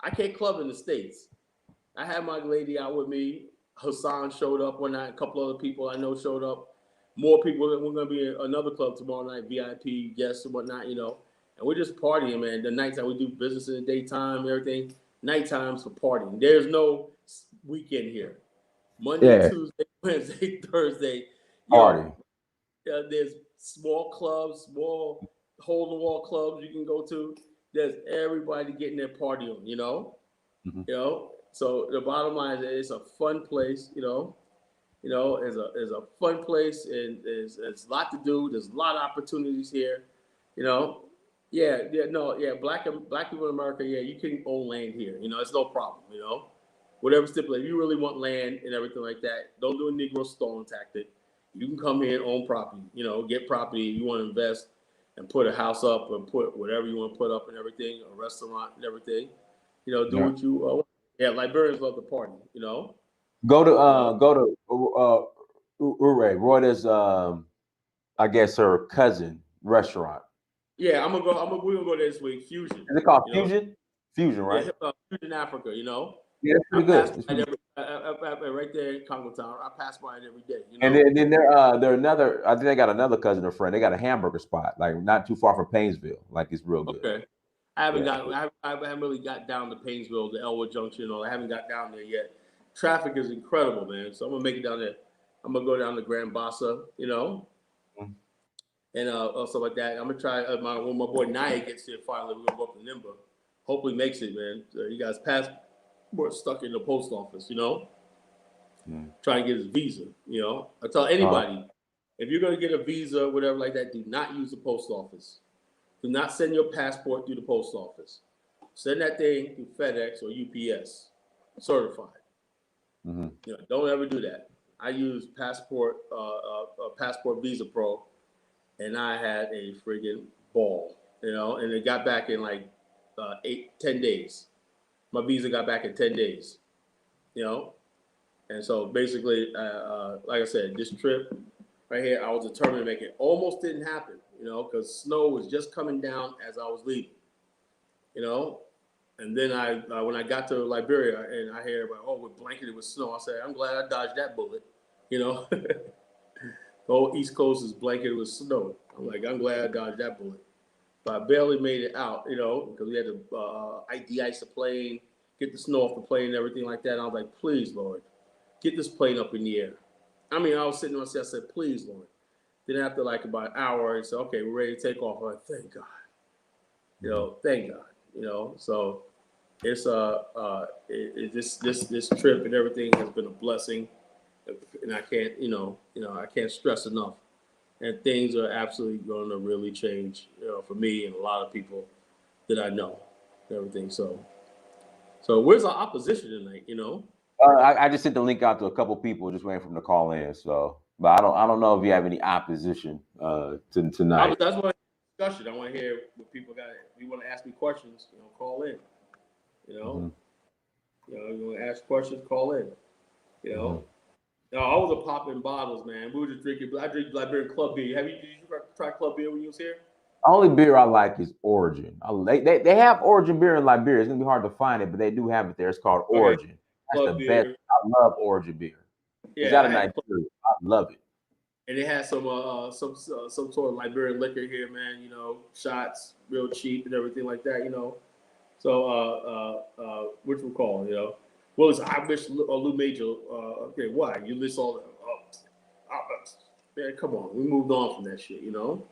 I can't club in the States. I had my lady out with me. Hassan showed up one night. A couple other people I know showed up. More people. We're gonna be at another club tomorrow night, VIP guests and whatnot, And we're just partying, man. The nights that we do business in the daytime, everything. Nighttime for partying. There's no weekend here. Monday, Tuesday, Wednesday, Thursday. Party. There's small clubs, small hole-in-the-wall clubs you can go to. There's everybody getting their party on, So the bottom line is it's a fun place, it's a fun place, and there's a lot to do. There's a lot of opportunities here, Black people in America, you can own land here, it's no problem, whatever stipulate. If you really want land and everything like that, don't do a Negro stolen tactic. You can come here and own property. You know, get property. You want to invest and put a house up and put whatever you want to put up and everything, a restaurant and everything. You know, do what you want. Yeah, Liberians love the party. You know. Go to Ure, Rhoda's I guess her cousin restaurant. Yeah, we're gonna go there this week. Fusion. Is it called You know? Fusion? Fusion, right? Yeah, Fusion Africa. You know. Yeah, it's pretty good. Right there in Congo Town. I pass by it every day. You know? And then they're another. I think they got another cousin or friend. They got a hamburger spot, like not too far from Painesville. Like it's real good. Okay. I haven't really got down to Painesville, the Elwood Junction, I haven't got down there yet. Traffic is incredible, man. So I'm gonna make it down there. I'm gonna go down to Grand Bassa, you know, and stuff like that. I'm gonna try when my boy Naya gets here finally. We're gonna go up to Nimba. Hopefully makes it, man. You guys passport stuck in the post office, you know. Trying to get his visa, you know. I tell anybody, if you're gonna get a visa, whatever like that, do not use the post office. Do not send your passport through the post office. Send that thing through FedEx or UPS, certified. You know, don't ever do that. I use Passport Visa Pro, and I had a friggin' ball, you know. And it got back in like 10 days. My visa got back in 10 days, you know. And so basically, like I said, this trip right here, I was determined to make it. Almost didn't happen, you know, because snow was just coming down as I was leaving, you know. And then when I got to Liberia and I hear about, we're blanketed with snow, I said, I'm glad I dodged that bullet, you know. The whole East Coast is blanketed with snow. I'm glad I dodged that bullet. But I barely made it out, you know, because we had to de-ice the plane, get the snow off the plane and everything like that. And I was like, please, Lord, get this plane up in the air. I mean, I was sitting on the set, I said, please, Lord. Then after like about an hour, I said, okay, we're ready to take off. I'm like, thank God. You know, thank God. You know, so it's this trip and everything has been a blessing. And I can't, I can't stress enough. And things are absolutely going to really change, you know, for me and a lot of people that I know and everything. So where's our opposition tonight, you know? I just sent the link out to a couple people, just waiting for them to call in. So, but I don't know if you have any opposition tonight. That's why discussion. I want to hear what people got. If you want to ask me questions, you know, call in. You know, you want to ask questions, call in. You know, no, I was a popping bottles, man. We were just drinking. I drink Liberian club beer. Did you try club beer when you was here? Only beer I like is Origin. They have Origin beer in Liberia. It's gonna be hard to find it, but they do have it there. It's called Origin. That's the best. I love Origin beer. It's out of Nigeria. I love it. And they had some sort of Liberian liquor here, man. You know, shots, real cheap and everything like that. You know, so which we call, you know. Well, I wish Lou Major. Okay, why you list all that? Man, come on, we moved on from that shit, you know.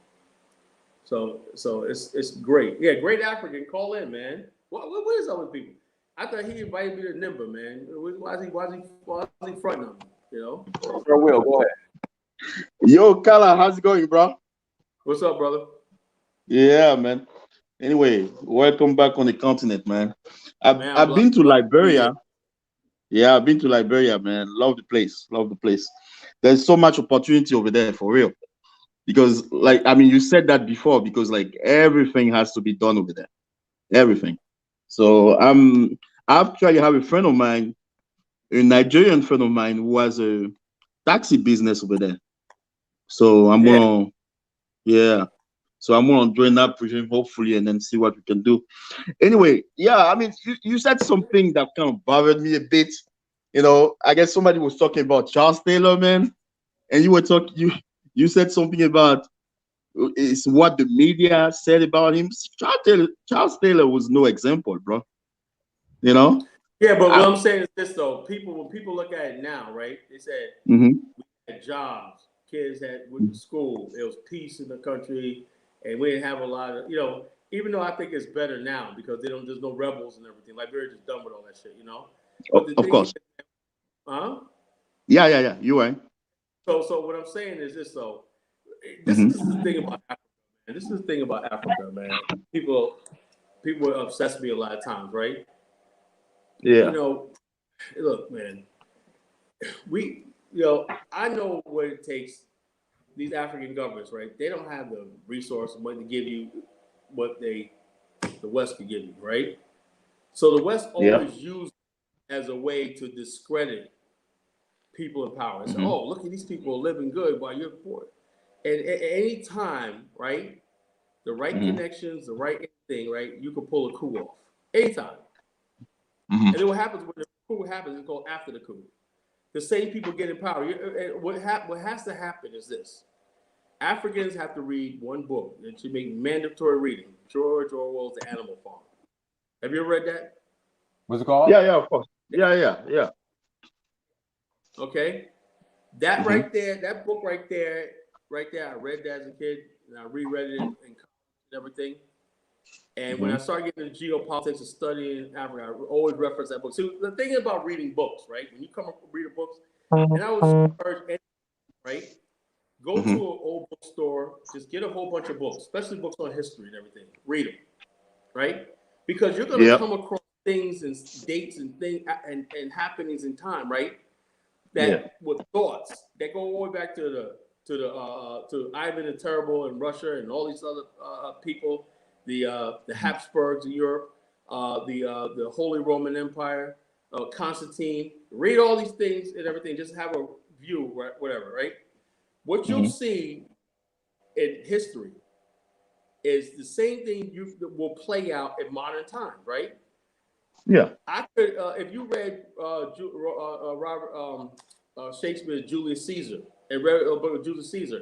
So it's great. Yeah, great African. Call in, man. What is up with people? I thought he invited me to Nimba, man. Why is he fronting on me? You know. Sure will. Go ahead. Yo, Kala, how's it going, bro? What's up, brother? Yeah, man. Anyway, welcome back on the continent, man. I've been to Liberia. Yeah, I've been to Liberia, man. Love the place. Love the place. There's so much opportunity over there, for real. Because, like, I mean, you said that before, because, like, everything has to be done over there. Everything. So, I actually have a friend of mine, a Nigerian friend of mine, who has a taxi business over there. So, I'm gonna join that with him, hopefully, and then see what we can do. Anyway, yeah, I mean, you said something that kind of bothered me a bit. You know, I guess somebody was talking about Charles Taylor, man, and you said something about it's what the media said about him. Charles Taylor was no example, bro. You know? Yeah, but what I'm saying is this though: when people look at it now, right? They said we had jobs, kids went to school, there was peace in the country, and we didn't have a lot of, you know. Even though I think it's better now because there's no rebels and everything. Liberia just done with all that shit, you know. But of course. Yeah. You right. So what I'm saying is this though. This is the thing about Africa, man. This is the thing about Africa, man. People obsess me a lot of times, right? Yeah. You know, Look, man, I know what it takes. These African governments, right? They don't have the resource money to give you what the West can give you, right? So the West Yeah. always used as a way to discredit people in power and say, Mm-hmm. "Oh, look at these people living good while you're poor." And at any time, right, the right Mm-hmm. connections, the right thing, right, you can pull a coup off anytime. Mm-hmm. And then what happens when the coup happens is called after the coup. The same people get in power. What has to happen is this: Africans have to read one book that should make mandatory reading. George Orwell's The Animal Farm. Have you ever read that? What's it called? Yeah, yeah, of course. Yeah. Okay. That Mm-hmm. right there, that book right there, I read that as a kid and I reread it in college and everything. And when Mm-hmm. I started getting into geopolitics and studying Africa, I always reference that book. So the thing about reading books, right? When you come up reading books, and I would urge anyone, right? Go to Mm-hmm. an old bookstore, just get a whole bunch of books, especially books on history and everything. Read them, right? Because you're going to Yeah. come across things and dates and things and happenings in time, right? Yeah. That with thoughts that go all the way back to Ivan the Terrible in Russia and all these other people, the Habsburgs in Europe, the Holy Roman Empire, Constantine. Read all these things and everything. Just have a view, whatever, right? What you'll Mm-hmm. see in history is the same thing will play out in modern times, right? Yeah. I could, if you read Robert Shakespeare's Julius Caesar and read a book of Julius Caesar,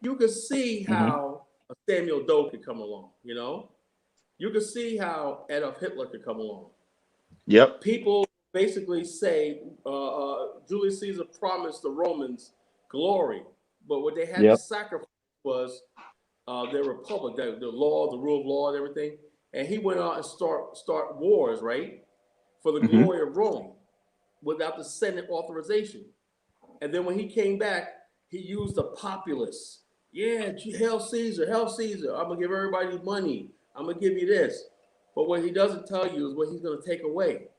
you could see Mm-hmm. how Samuel Doe could come along. You know, you could see how Adolf Hitler could come along. Yep. People basically say Julius Caesar promised the Romans glory, but what they had to Yep. sacrifice was their republic, the law, the rule of law, and everything. And he went out and start wars, right, for the Mm-hmm. glory of Rome, without the Senate authorization. And then when he came back, he used the populace. Yeah, hell Caesar, hell Caesar. I'm gonna give everybody money. I'm gonna give you this. But what he doesn't tell you is what he's gonna take away.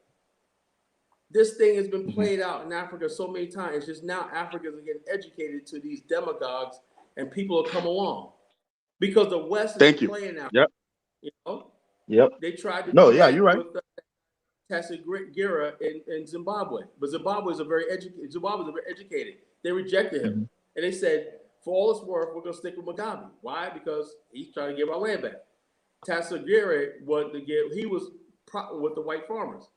This thing has been Mm-hmm. played out in Africa so many times. It's just now Africans are getting educated to these demagogues, and people have come along because the West is Thank you. playing now. Yep. You know, Yep. they tried to No, do yeah, you're that right. with Tassigira in Zimbabwe, but Zimbabwe is a very educated. They rejected him, Mm-hmm. and they said, for all it's worth, we're going to stick with Mugabe. Why? Because he's trying to give our land back. Tassigira he was with the white farmers.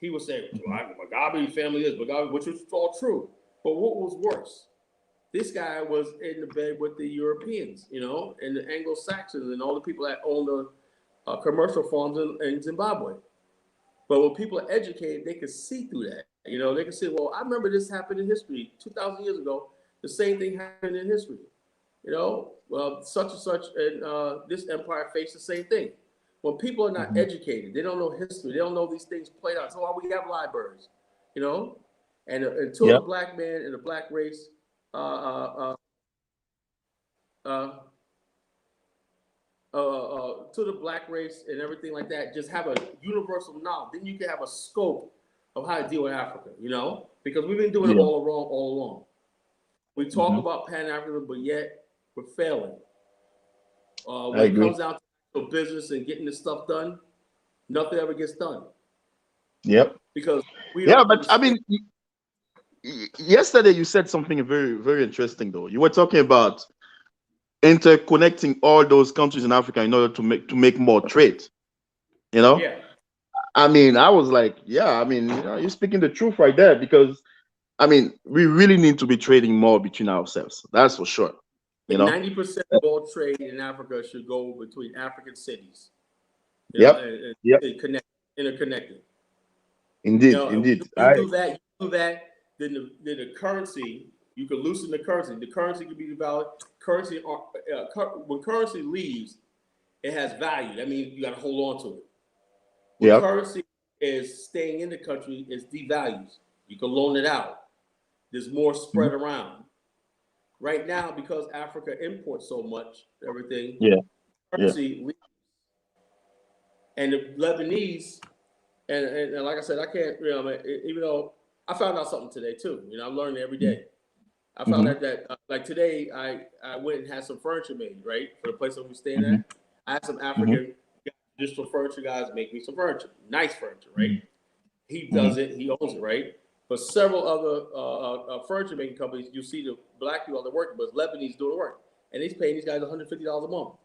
He was saying, Mugabe family is Mugabe, which was all true. But what was worse? This guy was in the bed with the Europeans, and the Anglo-Saxons and all the people that owned the commercial farms in Zimbabwe. But when people are educated, they can see through that. They can say, well, I remember this happened in history 2,000 years ago. The same thing happened in history. Well, such and such, and this empire faced the same thing. When people are not Mm-hmm. educated, they don't know history. They don't know these things played out. So why we have libraries, And until the Yep. black man and the black race to the black race and everything like that, just have a universal knowledge. Then you can have a scope of how to deal with Africa, because we've been doing it Yeah. all along. We talk Mm-hmm. about Pan-Africanism, but yet we're failing. I When it agree. comes down to business and getting this stuff done, nothing ever gets done Yep. because we Yeah, don't but I understand. mean, yesterday you said something very, very interesting though. You were talking about interconnecting all those countries in Africa in order to make more trade. Yeah. I mean, I was like, yeah, I mean, you're speaking the truth right there because I mean, we really need to be trading more between ourselves. That's for sure. 90% of all trade in Africa should go between African cities, Yep. and Yep. interconnected. Indeed. And Indeed. you do that, then the currency, you can loosen the currency. The currency can be devalued. When currency leaves, it has value. That means you got to hold on to it. When Yep. currency is staying in the country, it's devalues. You can loan it out. There's more spread around. Right now, because Africa imports so much, everything, Yeah. currency leaves. And the Lebanese And like I said, I can't, even though I found out something today too. I'm learning every day. I found out that like today, I went and had some furniture made, right, for the place that we staying at. I had some African traditional furniture guys make me some furniture, nice furniture, right? He does it, he owns it, right? But several other furniture making companies, you see the black people that working, but Lebanese doing the work, and he's paying these guys $150 a month,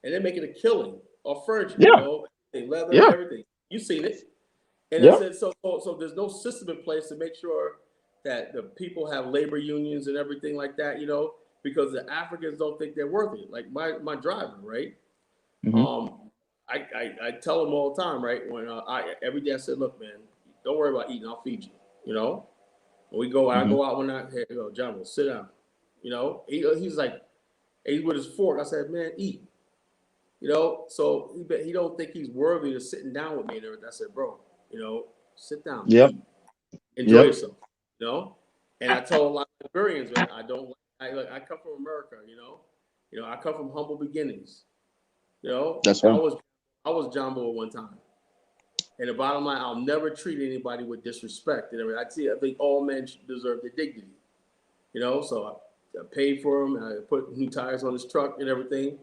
and they're making a killing of furniture, leather, everything. You've seen it. And I said, so there's no system in place to make sure that the people have labor unions and everything like that, because the Africans don't think they're worth it. Like my driver, right? I tell them all the time, right? When every day I said, look, man, don't worry about eating. I'll feed you. When we go, I go out one night. Hey, John, sit down. He's like, he's with his fork. I said, man, eat. So he don't think he's worthy of sitting down with me and everything. I said, bro, sit down. Eat, enjoy yourself. And I tell a lot of Liberians that I come from America. I come from humble beginnings. That's right. I was John Boy one time. And the bottom line, I'll never treat anybody with disrespect. And I think all men deserve their dignity. So I paid for him. I put new tires on his truck and everything.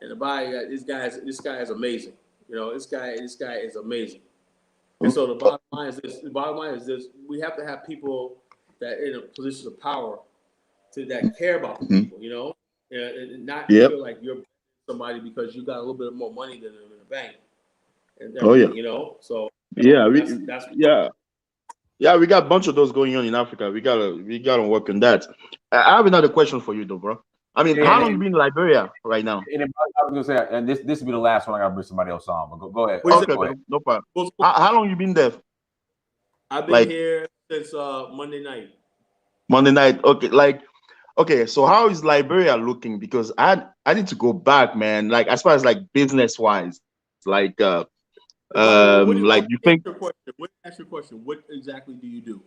And the body, this guy is amazing. This guy is amazing. And so the bottom line is this: we have to have people that in a position of power that care about the people. And not feel like you're somebody because you got a little bit more money than them in the bank. And So we got a bunch of those going on in Africa. We gotta work on that. I have another question for you, though, bro. I mean, how long you been in Liberia right now? And I was gonna say, and this will be the last one. I gotta bring somebody else on. But go ahead. Okay, go ahead. No problem. How long you been there? I've been here since Monday night. Monday night. Okay. So how is Liberia looking? Because I need to go back, man. Like as far as like business wise, like you think. Ask your question. What exactly do you do?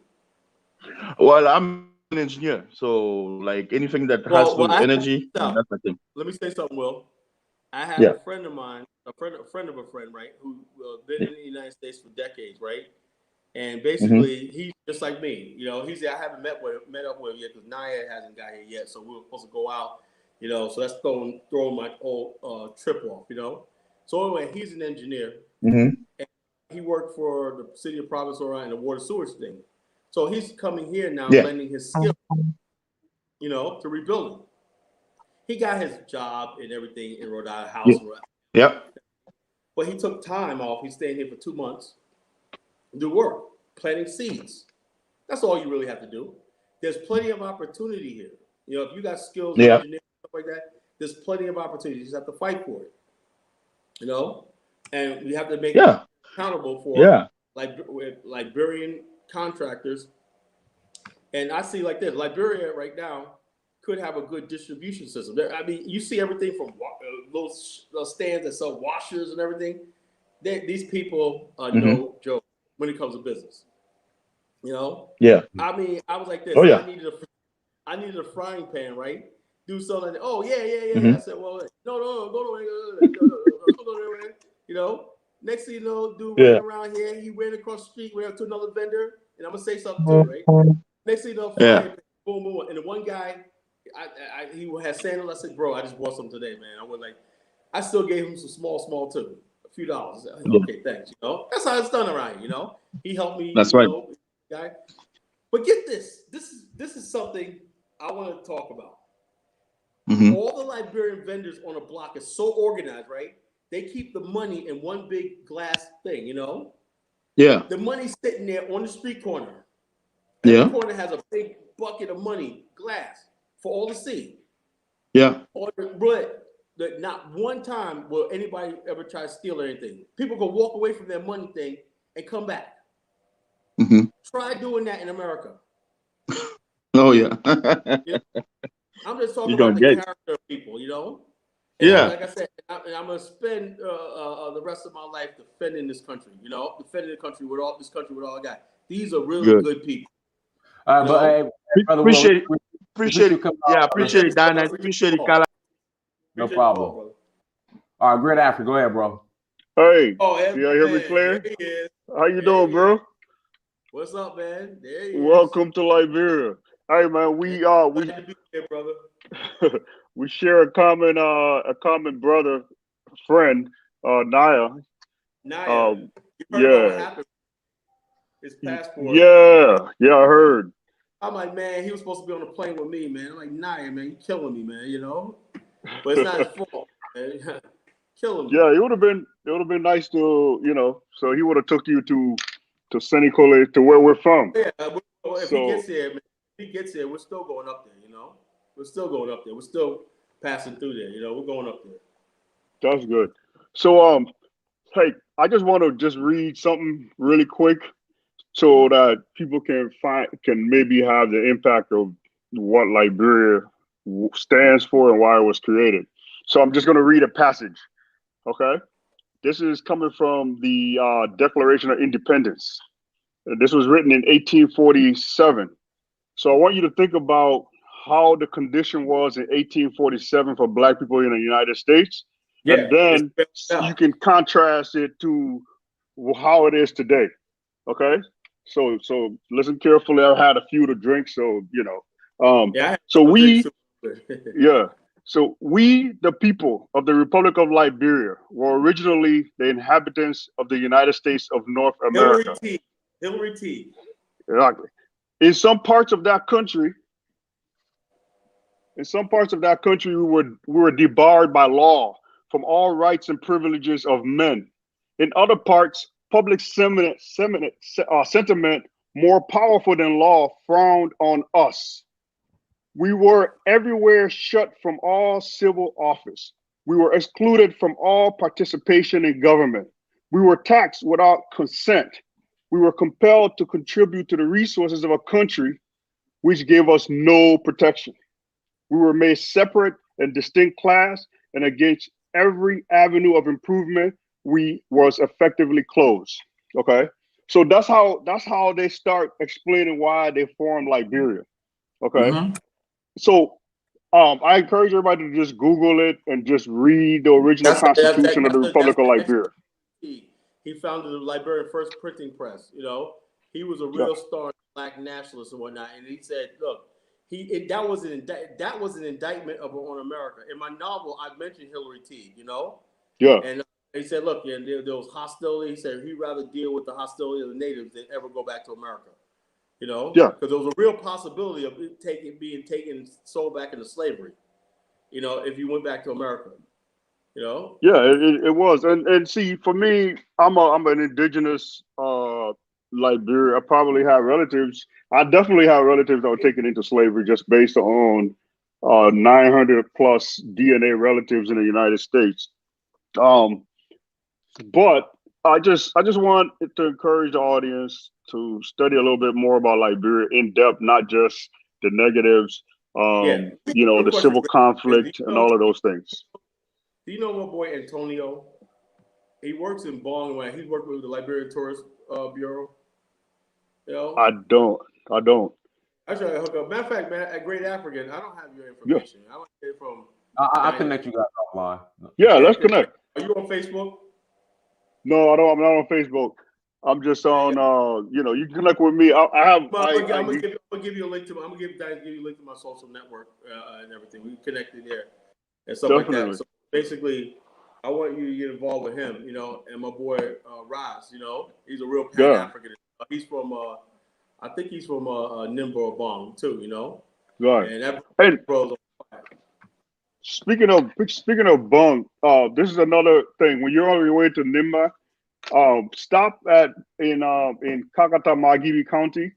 Well, I'm an engineer, so like anything that has to do with energy, that's my thing. Let me say something, Will. I have a friend of mine, a friend of a friend, right, who been in the United States for decades, right? And basically, he's just like me. He said I haven't met up with him yet because Naya hasn't got here yet. So we were supposed to go out. So that's throwing my whole trip off. So anyway, he's an engineer. And he worked for the city of Provincetown and the water sewage thing. So he's coming here now, lending his skill, to rebuilding. He got his job and everything in Rhode Island house. But he took time off. He's staying here for 2 months. Do work, planting seeds. That's all you really have to do. There's plenty of opportunity here. If you got skills, engineering, stuff like that, there's plenty of opportunity. You just have to fight for it. And you have to make it accountable for Liberian contractors. And I see like this: Liberia right now could have a good distribution system. You see everything from those stands that sell washers and everything. These people are no joke when it comes to business. I mean, I was like this. I needed a frying pan, right? Do something. I said, well, no, go to next thing you know, dude ran around here. He ran across the street, went up to another vendor, and I'm gonna say something too, right? Next thing you know, frying pan, boom, boom, and the one guy, he had sandals. I said, bro, I just bought some today, man. I still gave him some small too. A few dollars. Okay, thanks. That's how it's done around here. He helped me. That's right. Guy. But get this. This is something I want to talk about. All the Liberian vendors on a block is so organized, right? They keep the money in one big glass thing. The money's sitting there on the street corner. Every corner has a big bucket of money, glass, for all to see. But not one time will anybody ever try to steal anything. People can walk away from their money thing and come back. Try doing that in America. I'm just talking about the character of people, And like I said, I'm gonna spend the rest of my life defending this country. Defending the country with all I got. These are really good people. But appreciate it. Appreciate it. Appreciate it, Don. Appreciate it, Kala. No problem. All right, great Africa. Go ahead, bro. Hey, you hear me clear? There he is. How you There doing, he is. bro? What's up, man? There he is. Welcome to Liberia. Hey, man, Hey, we glad to be here, brother. we share a common brother friend, Naya. Naya, Um, you heard about what yeah, happened? His passport. yeah, I heard. I'm like, man, he was supposed to be on the plane with me, man. I'm like, Naya, man, you killing me, man. You know, but it's not his fault, man. Killing me. Yeah, it would have been nice to, so he would have took you to Senegal to where we're from. Yeah, if he So gets here, man, if he gets here, we're still going up there. You know, we're still going up there. We're still passing through there. You know, we're going up there. that's good. So hey, I just want to just read something really quick so that people can maybe have the impact of what Liberia stands for and why it was created. So I'm just going to read a passage. Okay, this is coming from the Declaration of Independence. This was written in 1847. So I want you to think about how the condition was in 1847 for Black people in the United States, and Yeah, it's then you out. can contrast it to how it is today. Okay, so listen carefully. I've had a few to drink, so Yeah, I had So a drink we, too. yeah, so we, the people of the Republic of Liberia, were originally the inhabitants of the United States of North Hillary America. T. Hillary T. Exactly. In some parts of that country, in some parts of that country, we were debarred by law from all rights and privileges of men. In other parts, public sentiment more powerful than law frowned on us. We were everywhere shut from all civil office. We were excluded from all participation in government. We were taxed without consent. We were compelled to contribute to the resources of a country which gave us no protection. We were made separate and distinct class, and against every avenue of improvement, we was effectively closed. Okay, so that's how they start explaining why they formed Liberia. Okay, Mm-hmm. so I encourage everybody to just Google it and just read the original Constitution of the Republic That's of the Liberia. expertise. He founded the Liberian first printing press. You know, he was a Yeah, real star, Black nationalist and whatnot. And he said, "Look, that was that was an indictment on America." In my novel, I mentioned Hillary T. You know, yeah, and he said, "Look, yeah, there was hostility." He said he'd rather deal with the hostility of the natives than ever go back to America. You know, yeah. because there was a real possibility of being taken sold back into slavery. You know, if you went back to America. You know. Yeah, it was, and see, for me, I'm an indigenous Liberia. I probably have relatives. I definitely have relatives that were taken into slavery just based on 900 plus DNA relatives in the United States. Um, but I just want to encourage the audience to study a little bit more about Liberia in depth, not just the negatives. Yeah. The Quick question civil for you. conflict and all of those things. Do you know my boy Antonio? He works in Bongwan. He's working with the Liberian Tourist Bureau. You know, I don't. I don't. I should hook up. Matter of fact, man, at Great African, I don't have your Yeah. information. I want to get it from I'll Dinah. connect you guys offline. Yeah, Yeah, let's connect. are you on Facebook? No, I don't. I'm not on Facebook. I'm just Yeah, on. You can connect with me. I have. I'm gonna give you a link to. I'm gonna give you a link to my social network and everything. We connected there and stuff like that. Definitely. So basically, I want you to get involved with him. You know, and my boy Raz. You know, he's a real Pan Yeah. African. He's from. I think he's from Nimba or Bong too. You know, Right. and that And bro's. speaking of bunk, this is another thing. When you're on your way to Nimba, stop in Kakata Magibi County,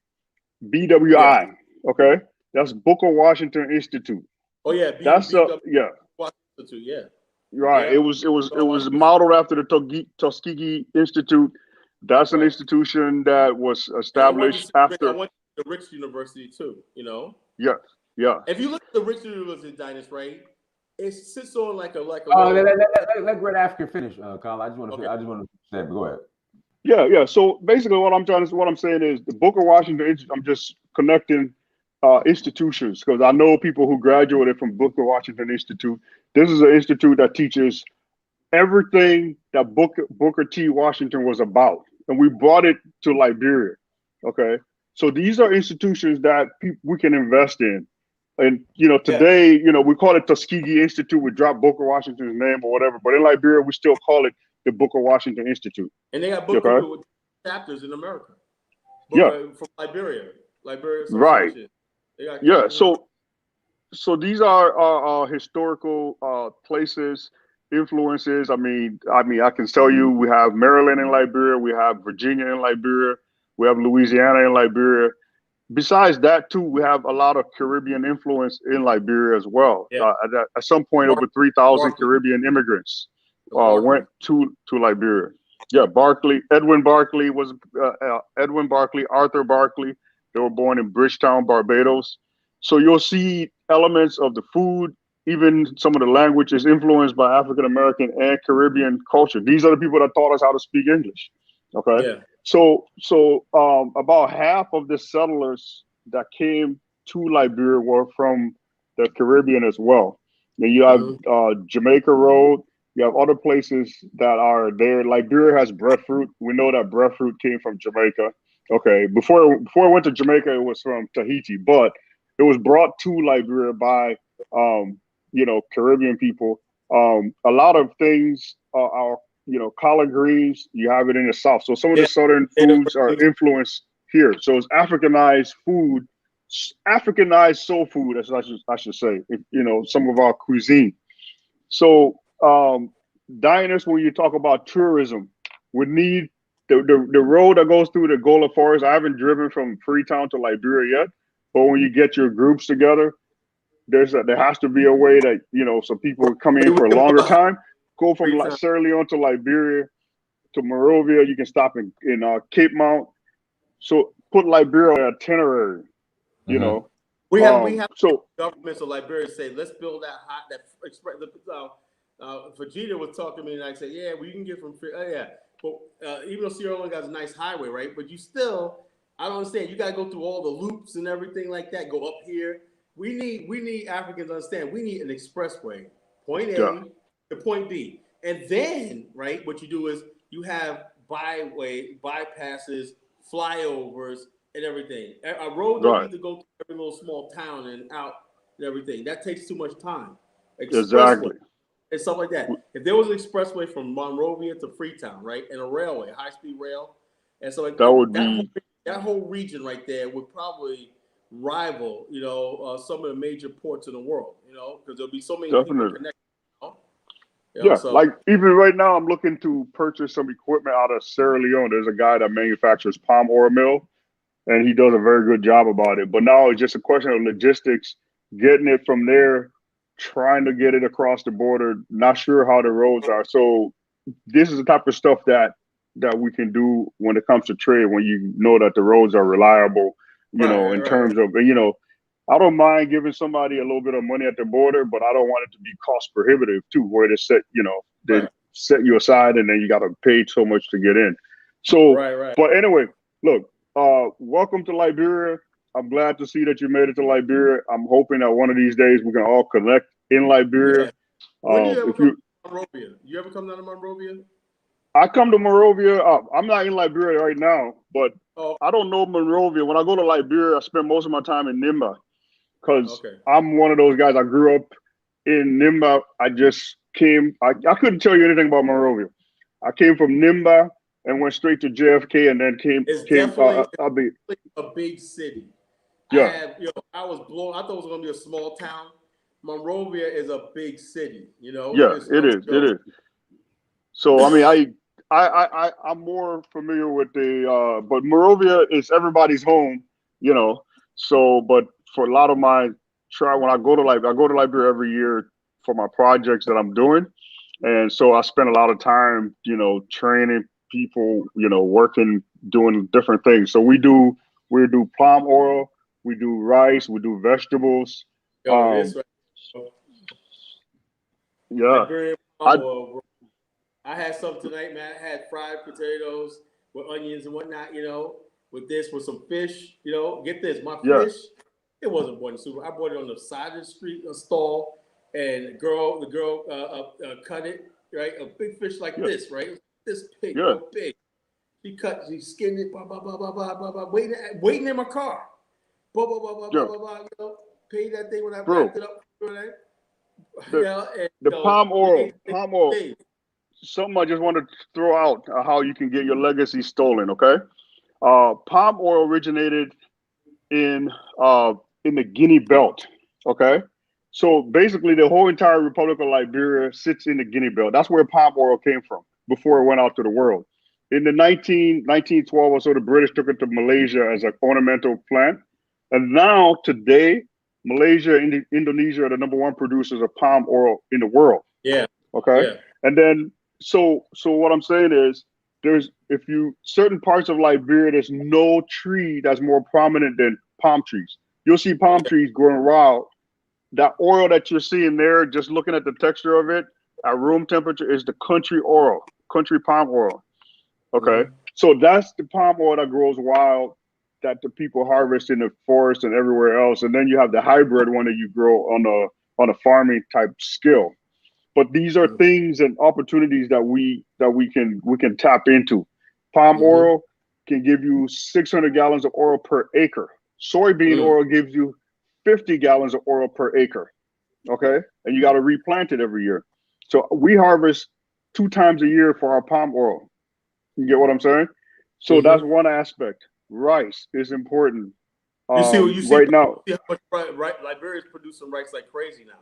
Yeah. BWI. Okay, that's Booker Washington Institute. Oh yeah, That's yeah. Institute. Yeah. Right. Yeah. It was modeled after the Tuskegee Institute. That's an Right. institution that was And I went to established see I after. went to the Ricks University too. You know, Yeah, yeah, if you look at the Ricks University Dynasty, right, it sits on like a Oh, let, little. let, let, let Great African finish, Carl. Okay. I just want to say, but go ahead. yeah. So basically, what I'm saying is the Booker Washington. I'm just connecting institutions because I know people who graduated from Booker Washington Institute. This is an institute that teaches everything that Booker T. Washington was about. and we brought it to Liberia. Okay, so these are institutions that we can invest in. And today, we call it Tuskegee Institute. We dropped Booker Washington's name or whatever, but in Liberia, we still call it the Booker Washington Institute. And they got Booker with chapters in America. Booker, from Liberia Association. Right. Yeah. So these are historical places, influences. I mean, I can tell you, we have Maryland in Liberia, we have Virginia in Liberia, we have Louisiana in Liberia. Besides that, too, we have a lot of Caribbean influence in Liberia as well. Yeah. At some point, over 3,000 Caribbean immigrants went to Liberia. Yeah, Edwin Barkley, Arthur Barkley. They were born in Bridgetown, Barbados. So you'll see elements of the food, even some of the language is influenced by African American and Caribbean culture. These are the people that taught us how to speak English. Okay. Yeah. So about half of the settlers that came to Liberia were from the Caribbean as well. And you have Jamaica Road. You have other places that are there. Liberia has breadfruit. We know that breadfruit came from Jamaica. Okay, before it went to Jamaica, it was from Tahiti, but it was brought to Liberia by Caribbean people. A lot of things are collard greens. You have it in the South. So some of the Southern foods are influenced here. So it's Africanized food, Africanized soul food, as I should say. Some of our cuisine. So Diners, when you talk about tourism, would need the road that goes through the Gola Forest. I haven't driven from Freetown to Liberia yet, but when you get your groups together, there has to be a way that so people come in for a longer time. Go from Sierra Leone to Liberia to Monrovia. You can stop in Cape Mount. So put Liberia on the itinerary. We have governments of Liberia say, let's build that express. Vegeta was talking to me and I said, yeah, we can get from but even though Sierra Leone has a nice highway, right? But you still, I don't understand. You got to go through all the loops and everything like that. Go up here. We need Africans to understand. We need an expressway, point A to point B, and then what you do is you have bypasses, flyovers, and everything. A road don't need to go through every little small town and out and everything. That takes too much time. Exactly. And stuff like that. If there was an expressway from Monrovia to Freetown, right, and a railway, high-speed rail, and so that whole region right there would probably rival, some of the major ports in the world, because there'll be so many people connected. So, like even right now, I'm looking to purchase some equipment out of Sierra Leone. There's a guy that manufactures palm oil mill, and he does a very good job about it. But now it's just a question of logistics, getting it from there, trying to get it across the border, not sure how the roads are. So this is the type of stuff that we can do when it comes to trade, when you know that the roads are reliable, in terms of, I don't mind giving somebody a little bit of money at the border, but I don't want it to be cost prohibitive too, where they set, they set you aside and then you got to pay so much to get in. So, but anyway, look, welcome to Liberia. I'm glad to see that you made it to Liberia. I'm hoping that one of these days we can all connect in Liberia. When do you ever come to Monrovia? You ever come down to Monrovia? I come to Monrovia. I'm not in Liberia right now, but I don't know Monrovia. When I go to Liberia, I spend most of my time in Nimba because I'm one of those guys. I grew up in Nimba. I just came. I couldn't tell you anything about Monrovia. I came from Nimba and went straight to JFK, and then came. Definitely a big city. Yeah. I was blown. I thought it was going to be a small town. Monrovia is a big city. Yeah, it is. It is. So I mean, I'm more familiar with but Monrovia is everybody's home, So, but for a lot of my when I go to Liberia every year for my projects that I'm doing, and so I spend a lot of time, training people, working, doing different things. So we do palm oil, we do rice, we do vegetables. I had some tonight, man. I had fried potatoes with onions and whatnot, with some fish, get this, my fish, it wasn't bought in the super. I bought it on the side of the street, a stall, and the girl cut it, right? A big fish like this, right? This big, big. She skinned it, blah, blah, blah, blah, blah, blah, blah, waiting in my car. Blah, blah, blah, blah, blah, blah, blah, you know, paid that thing when I Bro, wrapped it up. the, And, the palm oil, they, something I just want to throw out how you can get your legacy stolen, okay? Palm oil originated in the Guinea Belt, okay? So basically, the whole entire Republic of Liberia sits in the Guinea Belt. That's where palm oil came from before it went out to the world. In the 1912 or so, the British took it to Malaysia as an ornamental plant. And now, today, Malaysia and Indonesia are the #1 producers of palm oil in the world. Yeah. Okay. Yeah. And then, so what I'm saying is, certain parts of Liberia, there's no tree that's more prominent than palm trees. You'll see palm trees growing wild. That oil that you're seeing there, just looking at the texture of it, at room temperature, is the country palm oil. Okay. Mm-hmm. So that's the palm oil that grows wild, that the people harvest in the forest and everywhere else. And then you have the hybrid one that you grow on a farming type scale. But these are things and opportunities that we can tap into. Palm oil can give you 600 gallons of oil per acre. Soybean oil gives you 50 gallons of oil per acre. Okay, and you got to replant it every year. So we harvest 2 times a year for our palm oil. You get what I'm saying? So that's one aspect. Rice is important. You see right now. You see how much Liberia's producing rice like crazy now.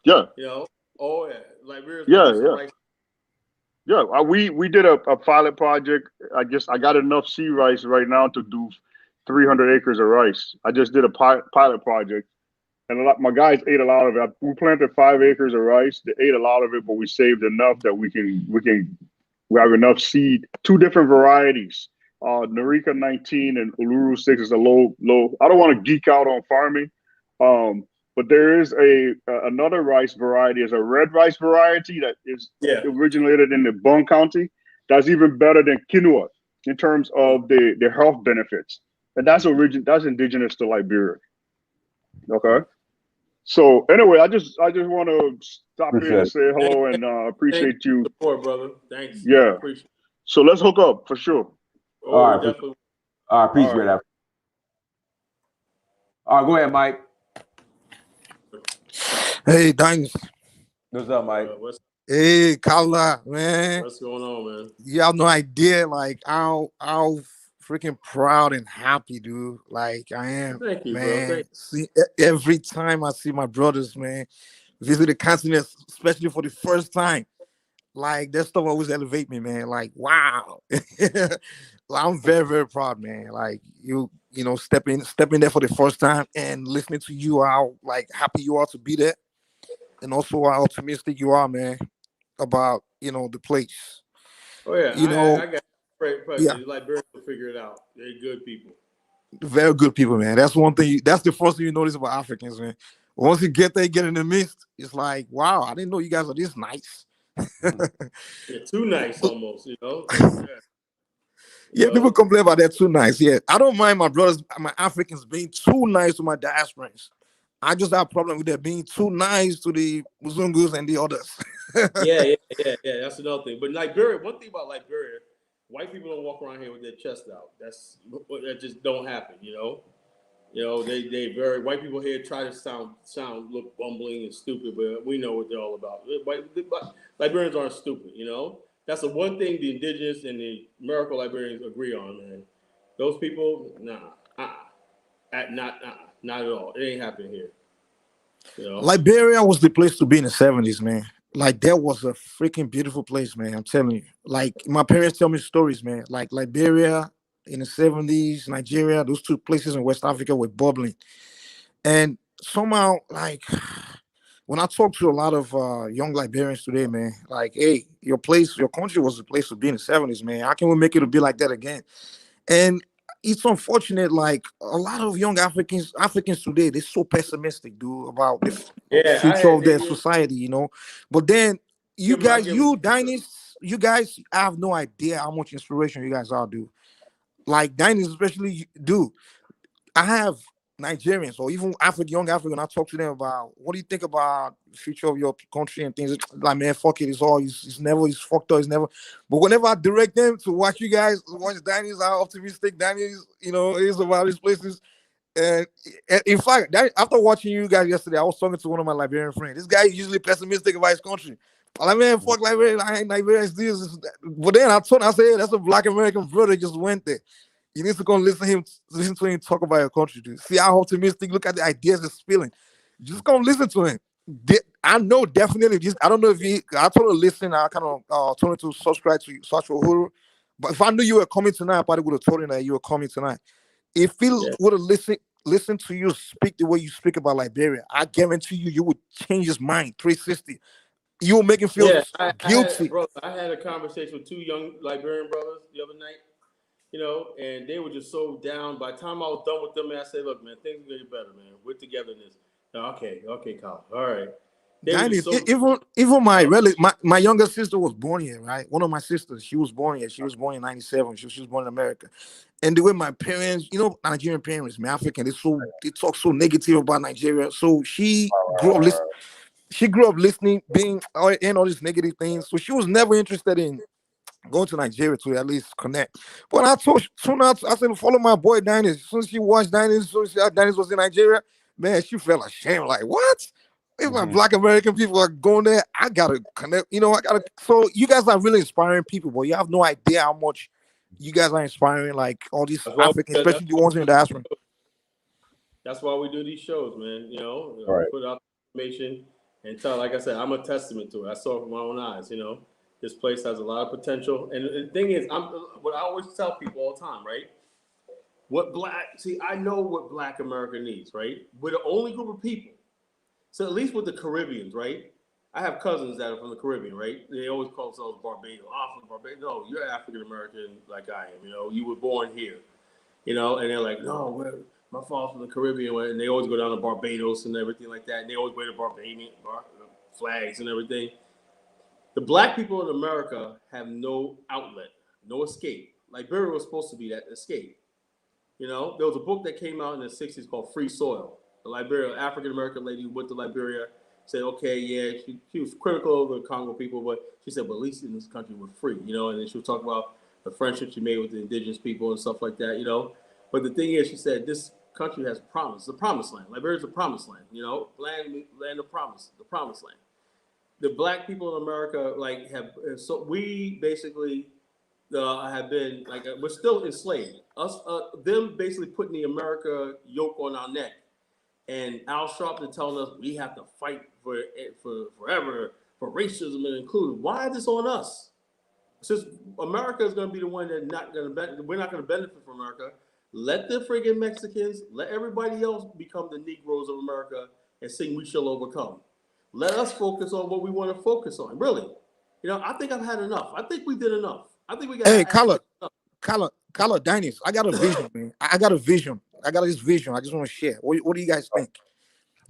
Yeah. You know. Oh yeah, Liberia's rice. Yeah, we did a pilot project. I got enough sea rice right now to do 300 acres of rice. I just did a pilot project, and my guys ate a lot of it. We planted 5 acres of rice. They ate a lot of it, but we saved enough that we have enough seed. 2 different varieties. Narika 19 and Uluru 6 is a low. I don't want to geek out on farming. But there is another rice variety, is a red rice variety that is originated in the Bong County. That's even better than quinoa in terms of the health benefits, and that's indigenous to Liberia. Okay, so anyway, I just want to stop here and say hello and appreciate you. Support, brother. Thanks. Yeah. So let's hook up for sure. Oh, all right, definitely. All right, appreciate that. All right, go ahead, Mike. Hey, thanks. What's up, Mike? Hey, Kala, man. What's going on, man? You have no idea, like, how freaking proud and happy, dude. Like, I am. Thank you, man. Bro. See, every time I see my brothers, man, visit the continent, especially for the first time, like, that stuff always elevate me, man. Like, wow. I'm very, very proud, man. Like, you know, stepping there for the first time and listening to you, how, like, happy you are to be there. And also how optimistic you are, man, about, you know, the place. Oh yeah, you know, I got Liberians will figure it out. They're good people. Very good people, man. That's one thing. That's the first thing you notice about Africans, man. Once you get there, get in the midst, it's like, wow, I didn't know you guys are this nice. Yeah, too nice almost, you know. Yeah, people complain about that, too nice. Yeah, I don't mind my brothers, my Africans being too nice to my diasporans. I just have a problem with them being too nice to the Muzungus and the others. Yeah. That's another thing. But Liberia, one thing about Liberia, white people don't walk around here with their chest out. That just don't happen, you know. You know, they very white people here try to look bumbling and stupid, but we know what they're all about. Liberians aren't stupid, you know. That's the one thing the indigenous and the American Liberians agree on, man. Those people, not at all. It ain't happening here. You know? Liberia was the place to be in the 70s, man. Like, that was a freaking beautiful place, man. I'm telling you. Like, my parents tell me stories, man. Like, Liberia in the 70s, Nigeria, those 2 places in West Africa were bubbling. And somehow, like, when I talk to a lot of young Liberians today, man, like, hey, your country was the place to be in the 70s, man. How can we make it to be like that again? And it's unfortunate, like, a lot of young Africans today, they're so pessimistic, dude, about the future of their society, you know. But then you guys have no idea how much inspiration you guys are, dude. Like, Diners, especially, dude. I have Nigerians or even young African, I talk to them about what do you think about the future of your country and things. Like, man, fuck it, it's fucked up, it's never. But whenever I direct them to watch you guys, watch Danny's, how optimistic Danny's, is about these places. And in fact, after watching you guys yesterday, I was talking to one of my Liberian friends. This guy is usually pessimistic about his country. I'm like, man, fuck Liberia, Liberia is this. But then I said, hey, that's a Black American brother just went there. You need to go listen to him talk about your country, dude. See how optimistic. Look at the ideas he's spilling. Just go listen to him. I know definitely. I don't know if I told him to listen. I kind of told him to subscribe to Social Huru. But if I knew you were coming tonight, I probably would have told him that you were coming tonight. If he would have listened to you speak the way you speak about Liberia, I guarantee you would change his mind 360. You will make him feel guilty. I had a conversation with two young Liberian brothers the other night. And they were just so down. By the time I was done with them, man, I said, look, man, things are going to get better, man. We're together in this. Okay, Kyle. All right. Even my younger sister was born here, right? One of my sisters, she was born here. She was born in 97. She was born in America. And the way my parents, Nigerian parents, man, African, they talk so negative about Nigeria. So she grew up listening, being in all these negative things. So she was never interested in going to Nigeria to at least connect. But I said, follow my boy Diners. As soon as she watched Diners, as soon as Diners was in Nigeria, man, she felt ashamed. Like, what? If my Black American people are going there, I gotta connect. So you guys are really inspiring people, but you have no idea how much you guys are inspiring, like all these Africans, especially the ones in the diaspora. That's why we do these shows, man. Right. Put out information and tell. Like I said, I'm a testament to it. I saw it with my own eyes. This place has a lot of potential. And the thing is, what I always tell people all the time, right? I know what Black America needs, right? We're the only group of people. So at least with the Caribbeans, right? I have cousins that are from the Caribbean, right? They always call themselves Barbados. From Barbados. No, you're African American like I am. You were born here. And they're like, no, my father's from the Caribbean, and they always go down to Barbados and everything like that. And they always wear the Barbadian flags and everything. The Black people in America have no outlet, no escape. Liberia was supposed to be that escape. There was a book that came out in the 60s called Free Soil. The African American lady who went to Liberia said, okay, yeah, she was critical of the Congo people, but she said, but at least in this country we're free, and then she would talk about the friendship she made with the indigenous people and stuff like that, But the thing is, she said, this country has promise. It's a promised land. Liberia's a promised land, land of promise, the promised land. The Black people in America, so we basically have been, we're still enslaved. Them basically putting the America yoke on our neck. And Al Sharpton telling us we have to fight for forever for racism and inclusion. Why is this on us? Since America is going to be the one we're not going to benefit from America. Let the friggin' Mexicans, let everybody else become the Negroes of America and sing "We Shall Overcome." Let us focus on what we want to focus on. Really, I think I've had enough. I think we did enough. I think we got. Hey, Carla, Dennis, I got a vision, man. I got a vision. I got this vision. I just want to share. What do you guys think?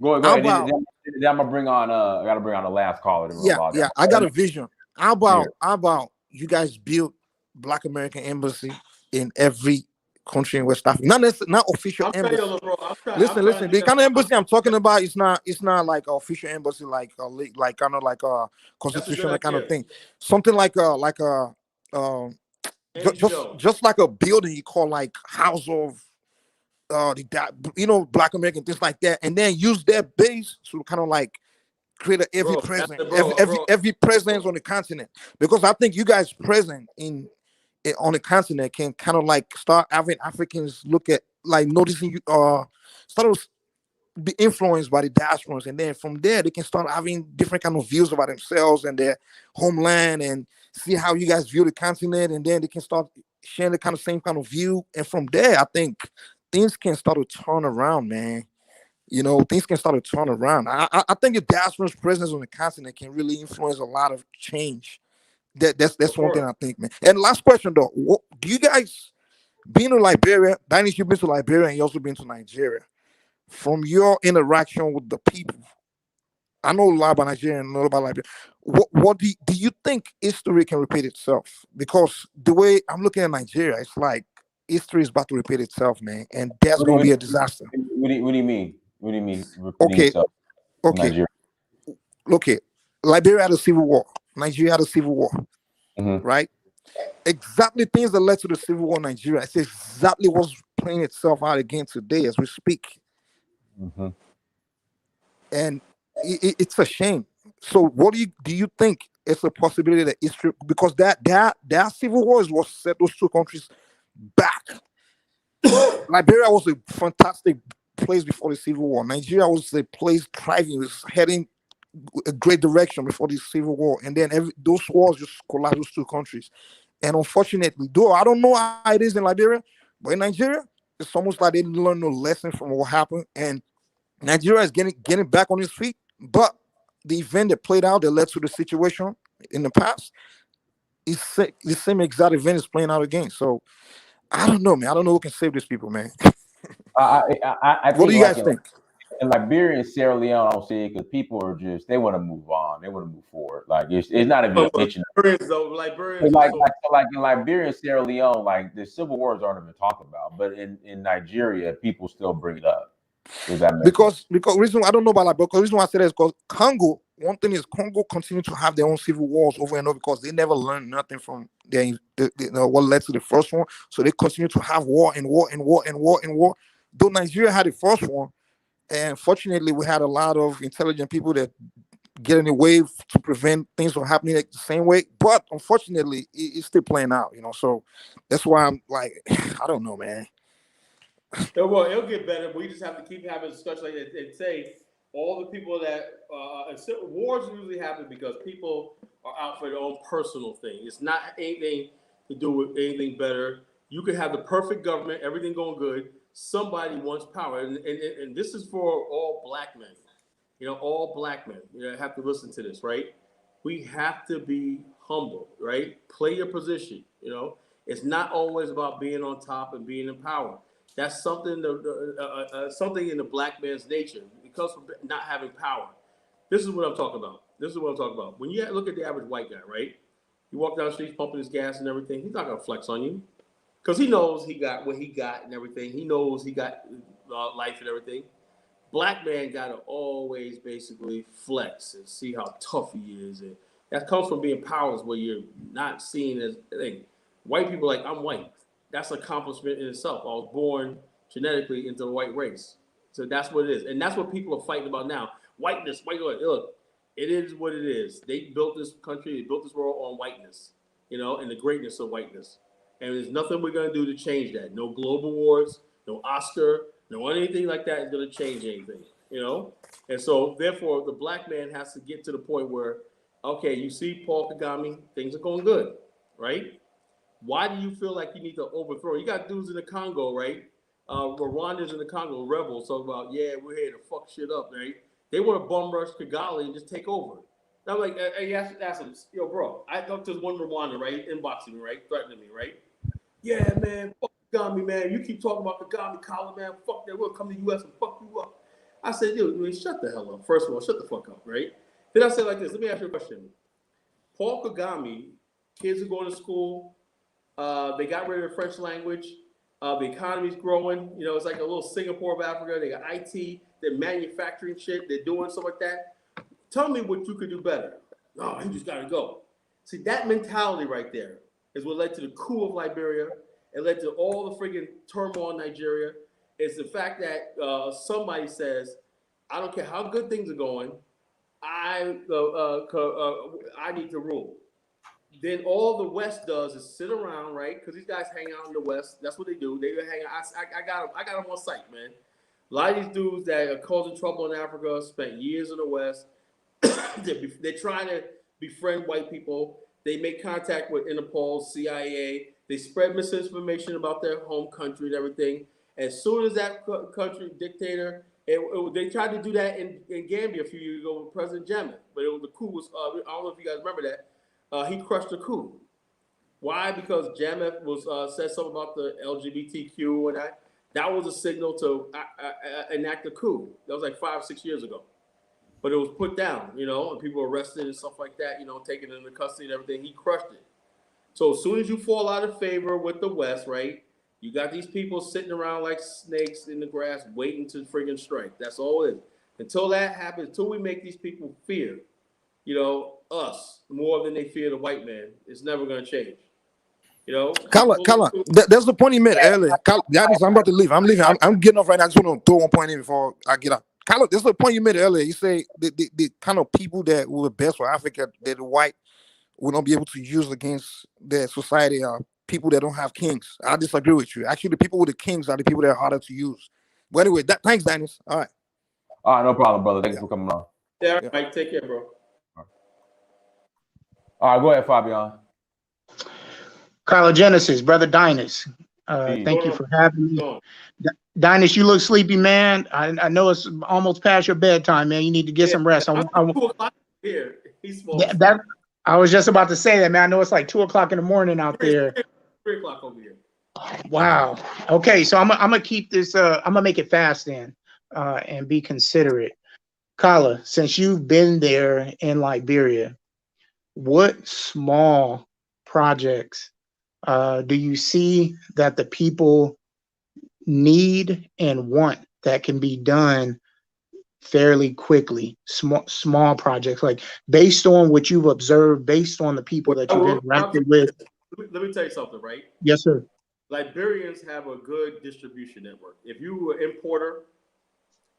Go ahead. Then I'm gonna bring on. I gotta bring on the last caller. Yeah. I got a vision. How about you guys build Black American embassy in every country in West Africa? Not official embassy. Listen. The kind of embassy I'm talking about is not like an official embassy, like kind of like a constitutional kind of thing. Something like a just like a building you call like House of Black American, things like that, and then use that base to kind of like create every presence on the continent, because I think you guys present on the continent can kind of like start having Africans look at like noticing you start to be influenced by the diasporans, and then from there they can start having different kind of views about themselves and their homeland, and see how you guys view the continent, and then they can start sharing the same kind of view, and from there I think things can start to turn around, man. Things can start to turn around. I think the diaspora's presence on the continent can really influence a lot of change. That's one thing I think, man. And last question though, do you guys being to Liberia? Dennis, you've been to Liberia and you also been to Nigeria. From your interaction with the people, I know a lot about Nigeria and a lot about Liberia. What do you think history can repeat itself? Because the way I'm looking at Nigeria, it's like history is about to repeat itself, man, and that's going to be a disaster. What do you mean? What do you mean repeating Okay, yourself? okay, Nigeria. okay. Liberia had a civil war. Nigeria had a civil war, Mm-hmm. right? Exactly things that led to the civil war in Nigeria. It's exactly what's playing itself out again today as we speak. Mm-hmm. And it's a shame. So what do you think it's a possibility that history, because that civil wars was set those two countries back. Liberia was a fantastic place before the civil war. Nigeria was a place thriving, was heading a great direction before the civil war, and then those wars just collapsed those two countries. And unfortunately, though I don't know how it is in Liberia, but in Nigeria, it's almost like they didn't learn no lesson from what happened, and Nigeria is getting back on its feet. But the event that played out that led to the situation in the past is the same exact event is playing out again. So I don't know, man. I don't know who can save these people, man. I What do think you like guys think? in Liberia and Sierra Leone, I don't see it because people are just they want to move on, they want to move forward. Like it's not even mentioned. Liberians Like in Liberia and Sierra Leone, like the civil wars aren't even talked about, but in Nigeria, people still bring it up. Does that make sense? Because reason I don't know about that, because the reason why I say that is because Congo. One thing is Congo continue to have their own civil wars over and over because they never learned nothing from what led to the first one. So they continue to have war and war and war and war and war. Though Nigeria had the first one, and fortunately we had a lot of intelligent people that get in the way to prevent things from happening the same way. But unfortunately, it's still playing out. So that's why I'm like, I don't know, man. It'll get better. We just have to keep having discussions like that and say all the people that wars usually happen because people are out for their own personal thing. It's not anything to do with anything better. You could have the perfect government, everything going good. Somebody wants power, and this is for all black men. All black men. Have to listen to this, right? We have to be humble, right? Play your position. It's not always about being on top and being in power. That's something something in the black man's nature because of not having power. This is what I'm talking about. When you look at the average white guy, right? You walk down the street pumping his gas and everything. He's not gonna flex on you because he knows he got what he got and everything. He knows he got life and everything. Black man gotta always basically flex and see how tough he is, and that comes from being powerless, where you're not seen as a thing. White people like I'm white. That's an accomplishment in itself. I was born genetically into the white race, so that's what it is, and that's what people are fighting about now. Whiteness, white. Look, it is what it is. They built this country, they built this world on whiteness, and the greatness of whiteness. And there's nothing we're gonna do to change that. No global wars, no Oscar, no anything like that is gonna change anything. And so therefore the black man has to get to the point where, okay, you see Paul Kagame, things are going good, right? Why do you feel like you need to overthrow? You got dudes in the Congo, right? Rwandans in the Congo, rebels, talking about, yeah, we're here to fuck shit up, right? They want to bum rush Kigali and just take over. I'm like, hey, ask him, yo, bro, I talked to one Rwanda, right? Inboxing me, right? Threatening me, right? Yeah, man, fuck Kagame, man. You keep talking about Kagame, Colin, man. Fuck that. We'll come to the U.S. and fuck you up. I said, dude, man, shut the hell up. First of all, shut the fuck up, right? Then I said like this. Let me ask you a question. Paul Kagame, kids are going to school. They got rid of the French language. The economy's growing. It's like a little Singapore of Africa. They got IT. They're manufacturing shit. They're doing stuff like that. Tell me what you could do better. No, you just got to go. See, that mentality right there is what led to the coup of Liberia. It led to all the freaking turmoil in Nigeria. It's the fact that somebody says, I don't care how good things are going, I need to rule. Then all the West does is sit around, right? Because these guys hang out in the West. That's what they do. They hang out. I got them on site, man. A lot of these dudes that are causing trouble in Africa spent years in the West. They're trying to befriend white people. They make contact with Interpol, CIA. They spread misinformation about their home country and everything. As soon as that country dictator, they tried to do that in Gambia a few years ago with President Jammeh, but the coup was, I don't know if you guys remember that, he crushed the coup. Why? Because Jammeh said something about the LGBTQ and that was a signal to enact a coup. That was like 5-6 years ago. But it was put down, and people were arrested and stuff like that, taken into custody and everything. He crushed it. So as soon as you fall out of favor with the West, right, You got these people sitting around like snakes in the grass waiting to friggin' strike. That's all it is. Until that happens, until we make these people fear, us more than they fear the white man, it's never gonna change. Kala, that's the point he made earlier. Kala, I'm about to leave. I'm leaving. I'm getting off right now. I just want to throw one point in before I get out. Kala, this is the point you made earlier. You say the kind of people that were best for Africa, that the white will not be able to use against their society are people that don't have kings. I disagree with you. Actually, the people with the kings are the people that are harder to use. But anyway, thanks, Dennis. All right. All right, no problem, brother. Thanks for coming on. Yeah, Mike, take care, bro. All right, go ahead, Fabian. Colonigenesis, brother Dinus. Thank you for having me. Dinus, you look sleepy, man. I know it's almost past your bedtime, man. You need to get some rest. I'm 2 o'clock here. I was just about to say that, man. I know it's like 2 o'clock in the morning out there. 3 o'clock over here. Wow. Okay, so I'm gonna keep this. I'm gonna make it fast then, and be considerate. Kala, since you've been there in Liberia, what small projects do you see that the people need and want that can be done fairly quickly? Small projects, like based on what you've observed, based on the people that you've interacted with. Let me tell you something, right? Yes, sir. Liberians have a good distribution network. If you were an importer,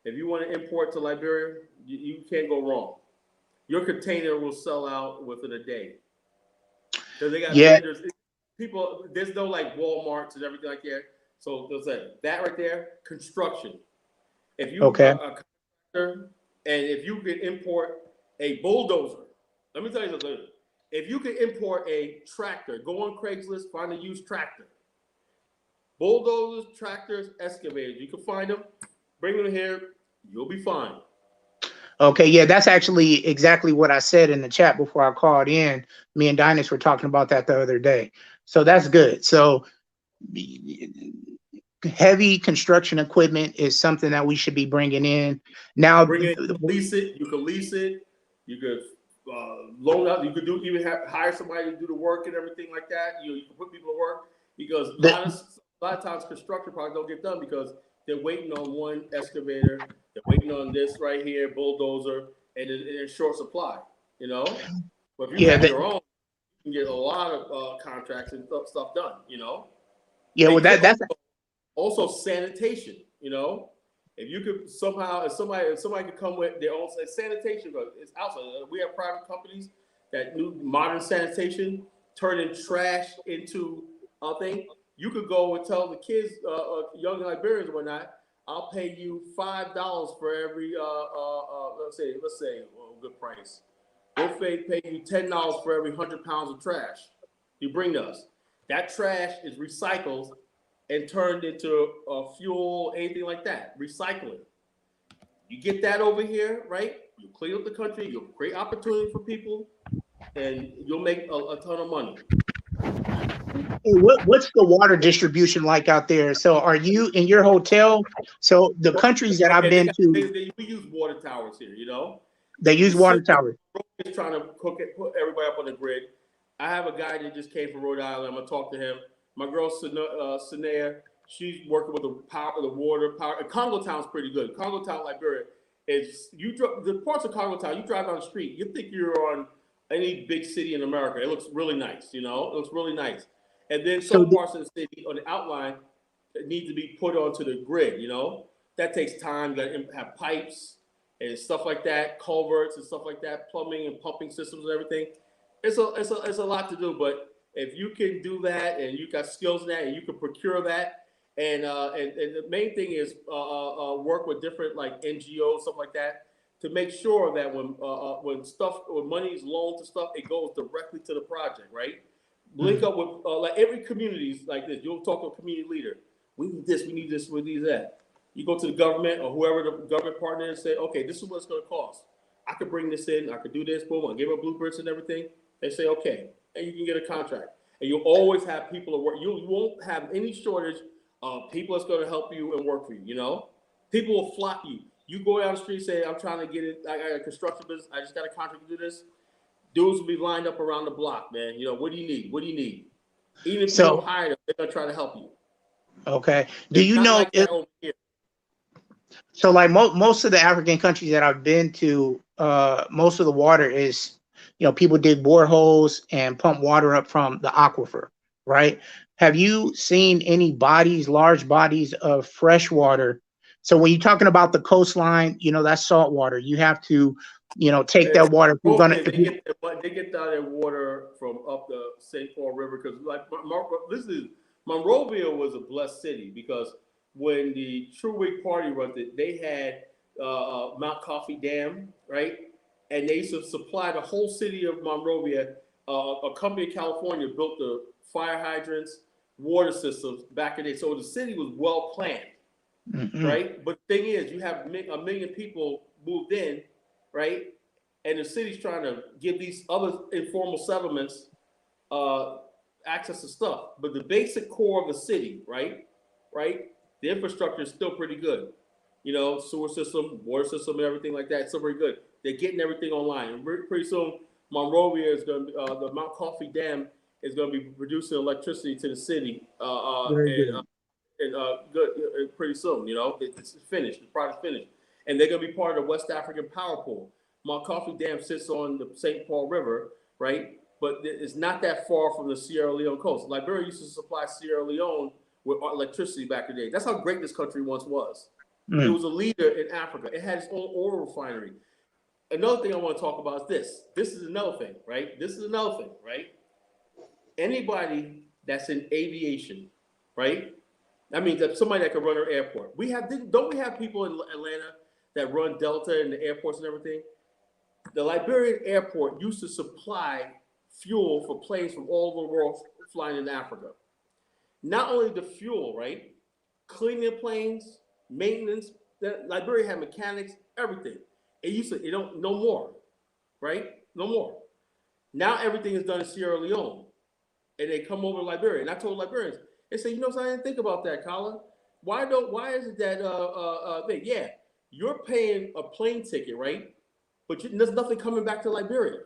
if you want to import to Liberia, you can't go wrong. Your container will sell out within a day. Because they got vendors. People, there's no like Walmarts and everything like that. So they'll say that right there, construction. If you a contractor, and if you can import a bulldozer, let me tell you something. If you can import a tractor, go on Craigslist, find a used tractor. Bulldozers, tractors, excavators. You can find them, bring them here, you'll be fine. Okay, yeah, that's actually exactly what I said in the chat before I called in. Me and Dinus were talking about that the other day. So that's good. So heavy construction equipment is something that we should be bringing in. Now, lease it. You can lease it. You could loan up. You could hire somebody to do the work and everything like that. You can put people to work because a lot of times construction projects don't get done because they're waiting on one excavator. They're waiting on this right here, bulldozer, and it's short supply. But if you have your own, you can get a lot of contracts and stuff done. Yeah, well, that's also sanitation. If you could somehow, if somebody could come with their own sanitation, but it's outside. We have private companies that do modern sanitation, turning trash into a thing. You could go and tell the kids, young Liberians and whatnot, I'll pay you $5 for every let's say good price. We'll pay you $10 for every 100 pounds of trash you bring to us. That trash is recycled and turned into fuel, anything like that. Recycling. You get that over here, right? You clean up the country. You'll create opportunity for people, and you'll make a ton of money. What's the water distribution like out there? So are you in your hotel? So the countries that I've been to, we use water towers here. They use water towers. Trying to put everybody up on the grid. I have a guy that just came from Rhode Island. I'm gonna talk to him. My girl Sanea, she's working with the water power. Congo Town's pretty good. Congo Town, Liberia, is the parts of Congo Town. You drive down the street, you think you're on any big city in America. It looks really nice. It looks really nice. And then some parts of the city on the outline need to be put onto the grid. That takes time. You got to have pipes and stuff like that, culverts and stuff like that, plumbing and pumping systems and everything. It's a lot to do, but if you can do that and you got skills in that and you can procure that, and the main thing is work with different like NGOs, stuff like that, to make sure that when money is loaned to stuff, it goes directly to the project, right? Link up with like every community like this. You'll talk to a community leader. We need this, we need this, we need that. You go to the government or whoever the government partner is, say, okay, this is what it's going to cost. I could bring this in, I could do this, boom, I give them blueprints and everything. They say, okay, and you can get a contract. And you'll always have people to work. You won't have any shortage of people that's going to help you and work for you, People will flock you. You go down the street, say, I'm trying to get it, I got a construction business, I just got a contract to do this. Dudes will be lined up around the block, man. What do you need? What do you need? Even if you don't hire them, they're going to try to help you. Okay. Do It's you not know like that over here. so like most of the African countries that I've been to, most of the water is, people dig boreholes and pump water up from the aquifer, right? Have you seen any large bodies of fresh water? So when you're talking about the coastline, that's salt water. You have to, take that water. If you're gonna, They get their water from up the St. Paul River because Monrovia was a blessed city because when the True Whig Party runs it, they had Mount Coffee Dam, right? And they used to supply the whole city of Monrovia. A company in California built the fire hydrants, water systems back in the day. So the city was well planned, right? But the thing is, you have a million people moved in, right? And the city's trying to give these other informal settlements access to stuff. But the basic core of the city, right? The infrastructure is still pretty good. Sewer system, water system, and everything like that. It's still very good. They're getting everything online. And pretty soon, Monrovia is going to the Mount Coffee Dam is going to be producing electricity to the city. Good pretty soon. It's finished. The product's finished, and they're going to be part of the West African Power Pool. Mount Coffee Dam sits on the St. Paul River, right? But it's not that far from the Sierra Leone coast. Liberia used to supply Sierra Leone with electricity back in the day. That's how great this country once was. It was a leader in Africa. It had its own oil refinery. Another thing I want to talk about is this. This is another thing, right? Anybody that's in aviation, right? That means that somebody that can run our airport. Don't we have people in Atlanta that run Delta and the airports and everything? The Liberian airport used to supply fuel for planes from all over the world flying in Africa. Not only the fuel, right? Cleaning the planes, maintenance. Liberia had mechanics, everything. No more, right? No more. Now everything is done in Sierra Leone, and they come over to Liberia. And I told Liberians, they say, I didn't think about that, Colin. Why is it that thing? Yeah, you're paying a plane ticket, right? But there's nothing coming back to Liberia.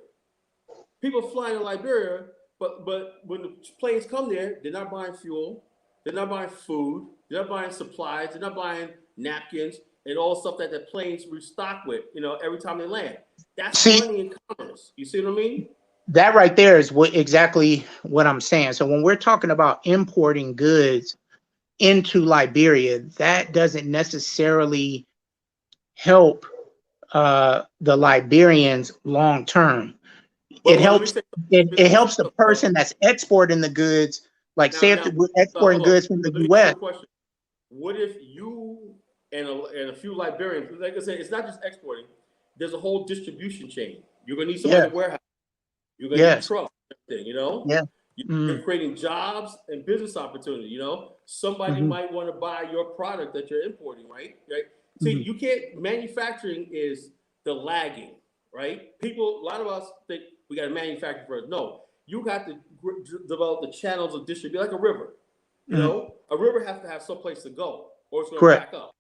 People flying to Liberia, but when the planes come there, they're not buying fuel, they're not buying food, they're not buying supplies, they're not buying napkins and all the stuff that the planes restock with, every time they land. That's money in commerce. You see what I mean? That right there is exactly what I'm saying. So when we're talking about importing goods into Liberia, that doesn't necessarily help the Liberians long term. It helps the person that's exporting the goods. Like say if we're exporting goods from the U.S. What if you and a few Liberians, like I said, it's not just exporting. There's a whole distribution chain. You're gonna need somebody to warehouse. You're gonna need trucks, everything, You're creating jobs and business opportunity, Somebody might want to buy your product that you're importing, right? See, you can't, manufacturing is the lagging, right? A lot of us think we got to manufacture first. No, you got to develop the channels of distribution, like a river. A river has to have some place to go, or it's going to back up.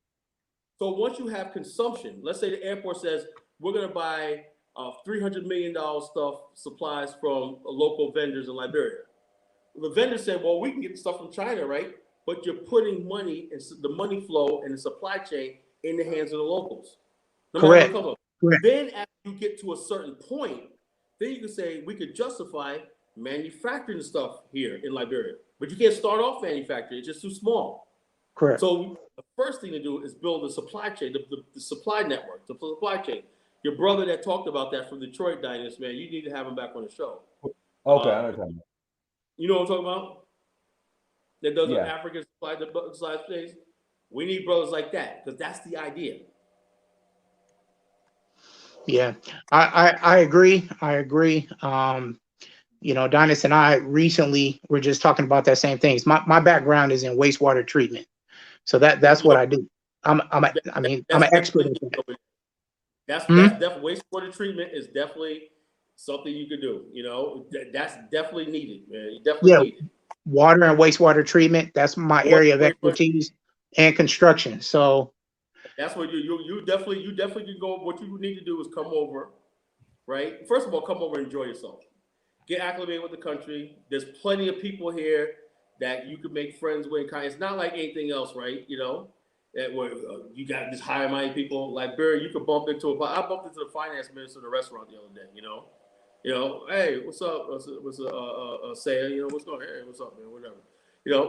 So once you have consumption, let's say the airport says we're going to buy $300 million supplies from local vendors in Liberia. The vendor said, well, we can get the stuff from China, right? But you're putting money and the money flow and the supply chain in the hands of the locals. Correct. Then after you get to a certain point, then you can say we could justify manufacturing stuff here in Liberia. But you can't start off manufacturing, it's just too small. Correct. So the first thing to do is build a supply chain, the supply network, the supply chain. Your brother that talked about that from Detroit Dynasty, man, you need to have him back on the show. Okay, I understand. You know what I'm talking about? That does African supply chains. We need brothers like that because that's the idea. Yeah, I agree. Dynasty and I recently were just talking about that same thing. My background is in wastewater treatment, so that's what I do. I'm an expert in that. That's definitely, wastewater treatment is definitely something you could do. That's definitely needed, man. Needed. Water and wastewater treatment. That's my area of expertise and construction. So that's what you definitely can go. What you need to do is come over, right? First of all, come over and enjoy yourself. Get acclimated with the country. There's plenty of people here that you can make friends with. It's not like anything else, right? That where you got just high-minded people. Liberia, you could bump into I bumped into the finance minister in the restaurant the other day. Hey, what's up? What's saying? What's going on? Hey, what's up, man? Whatever.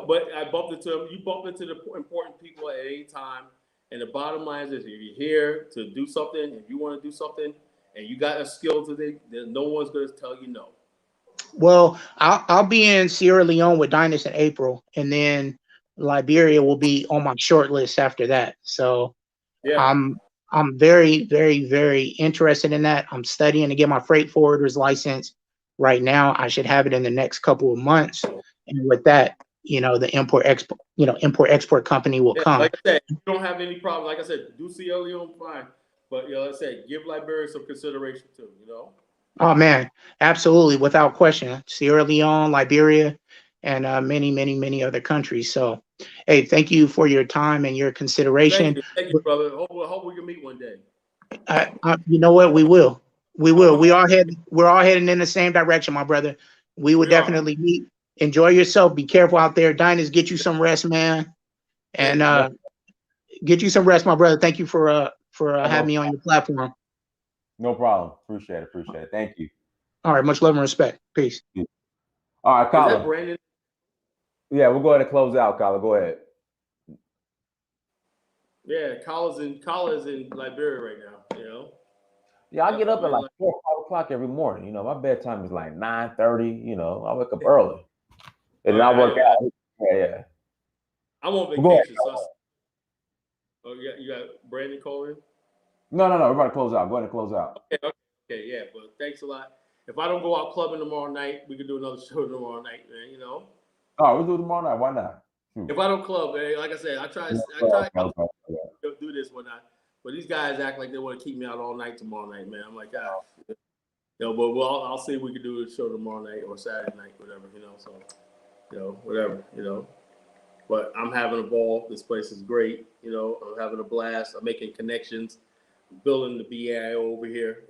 But I bumped into him. You bump into the important people at any time. And the bottom line is, if you're here to do something, if you want to do something, and you got a skill today, then no one's going to tell you no. Well, I'll be in Sierra Leone with Dynas in April, and then Liberia will be on my short list after that. So yeah. I'm very, very, very interested in that. I'm studying to get my freight forwarder's license right now. I should have it in the next couple of months. And with that, the import export company will come. Like I said, you don't have any problem. Like I said, do Sierra Leone, fine. But like I said, give Liberia some consideration too, Oh man, absolutely, without question. Sierra Leone, Liberia, and many, many, many other countries. So, hey, thank you for your time and your consideration. Thank you, brother. Hope we can meet one day. You know what? We will. We're all heading in the same direction, my brother. We would definitely meet. Enjoy yourself. Be careful out there. Dynas, get you some rest, man. And get you some rest, my brother. Thank you for having me on your platform. No problem. Appreciate it. Thank you. All right. Much love and respect. Peace. All right, Kyla. Is that Brandon? Yeah, we'll go ahead and close out, Kyla. Go ahead. Yeah, Kyla's in Liberia right now, Yeah, I get up at like 4 or 5 o'clock every morning. My bedtime is like 9:30. I wake up early. And then I work out. Yeah. I'm on vacation. You got Brandon calling? No. We're about to close out. Go ahead and close out. Okay, yeah. But thanks a lot. If I don't go out clubbing tomorrow night, we can do another show tomorrow night, man. Oh, we'll do it tomorrow night. Why not? If I don't club, man, like I said, I try to do this one night. But these guys act like they want to keep me out all night tomorrow night, man. I'm like, but I'll see if we can do the show tomorrow night or Saturday night, whatever, So, whatever, But I'm having a ball. This place is great, I'm having a blast. I'm making connections, building the BIO over here,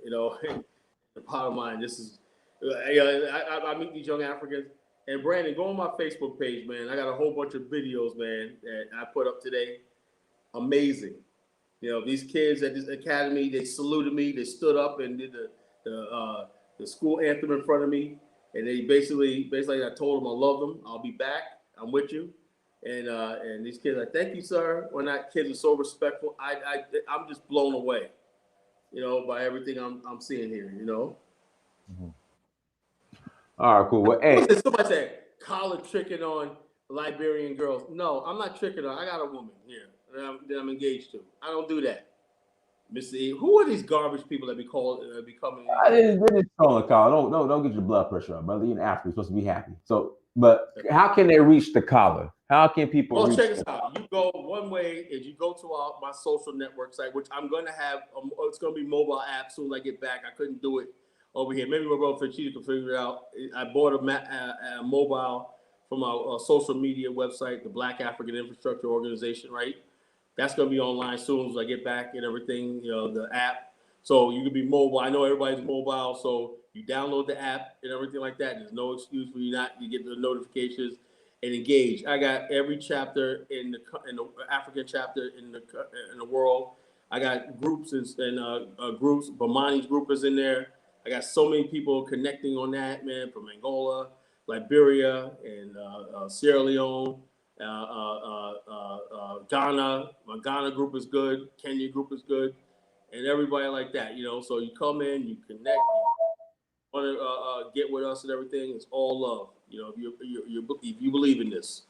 The bottom line, this is, I meet these young Africans. And Brandon, go on my Facebook page, man. I got a whole bunch of videos, man, that I put up today. Amazing. These kids at this academy, they saluted me. They stood up and did the school anthem in front of me. And they basically, I told them I love them. I'll be back. I'm with you. And these kids are like, thank you, sir. When that kids are so respectful, I'm just blown away, by everything I'm seeing here, Mm-hmm. All right, cool. Well, hey. Somebody said, college tricking on Liberian girls. No, I'm not tricking on. I got a woman here that I'm engaged to. I don't do that. Mr. E, who are these garbage people that be coming? I didn't call Don't get your blood pressure up, brother. You're in Africa. You're supposed to be happy. So, but how can they reach the collar? How can people reach? Check this out. You go one way is you go to my social network site, which I'm going to have. It's going to be mobile app as soon as I get back. I couldn't do it over here. Maybe my brother Fachita can figure it out. I bought a mobile from our social media website, the Black African Infrastructure Organization, right? That's going to be online as soon as I get back and everything, the app. So you can be mobile. I know everybody's mobile, so you download the app and everything like that. There's no excuse for you not. You get the notifications and engage. I got every chapter in the African chapter in the world. I got groups and groups. Bamani's group is in there. I got so many people connecting on that, man, from Angola, Liberia, and Sierra Leone. Ghana, my Ghana group is good. Kenya group is good, and everybody like that, So you come in, you connect, you want to get with us and everything. It's all love, if you believe in this.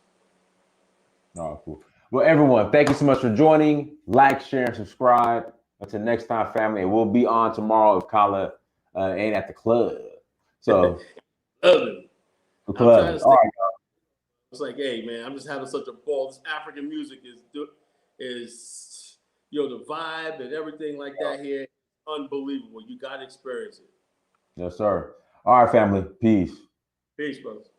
Oh, cool. Well, everyone, thank you so much for joining. Like, share, and subscribe. Until next time, family. We'll be on tomorrow if Kala ain't at the club. So, the club. All right. It's like, hey, man, I'm just having such a ball. This African music is the vibe and everything like that here. Unbelievable. You got to experience it. Yes, sir. All right, family. Peace. Peace, brothers.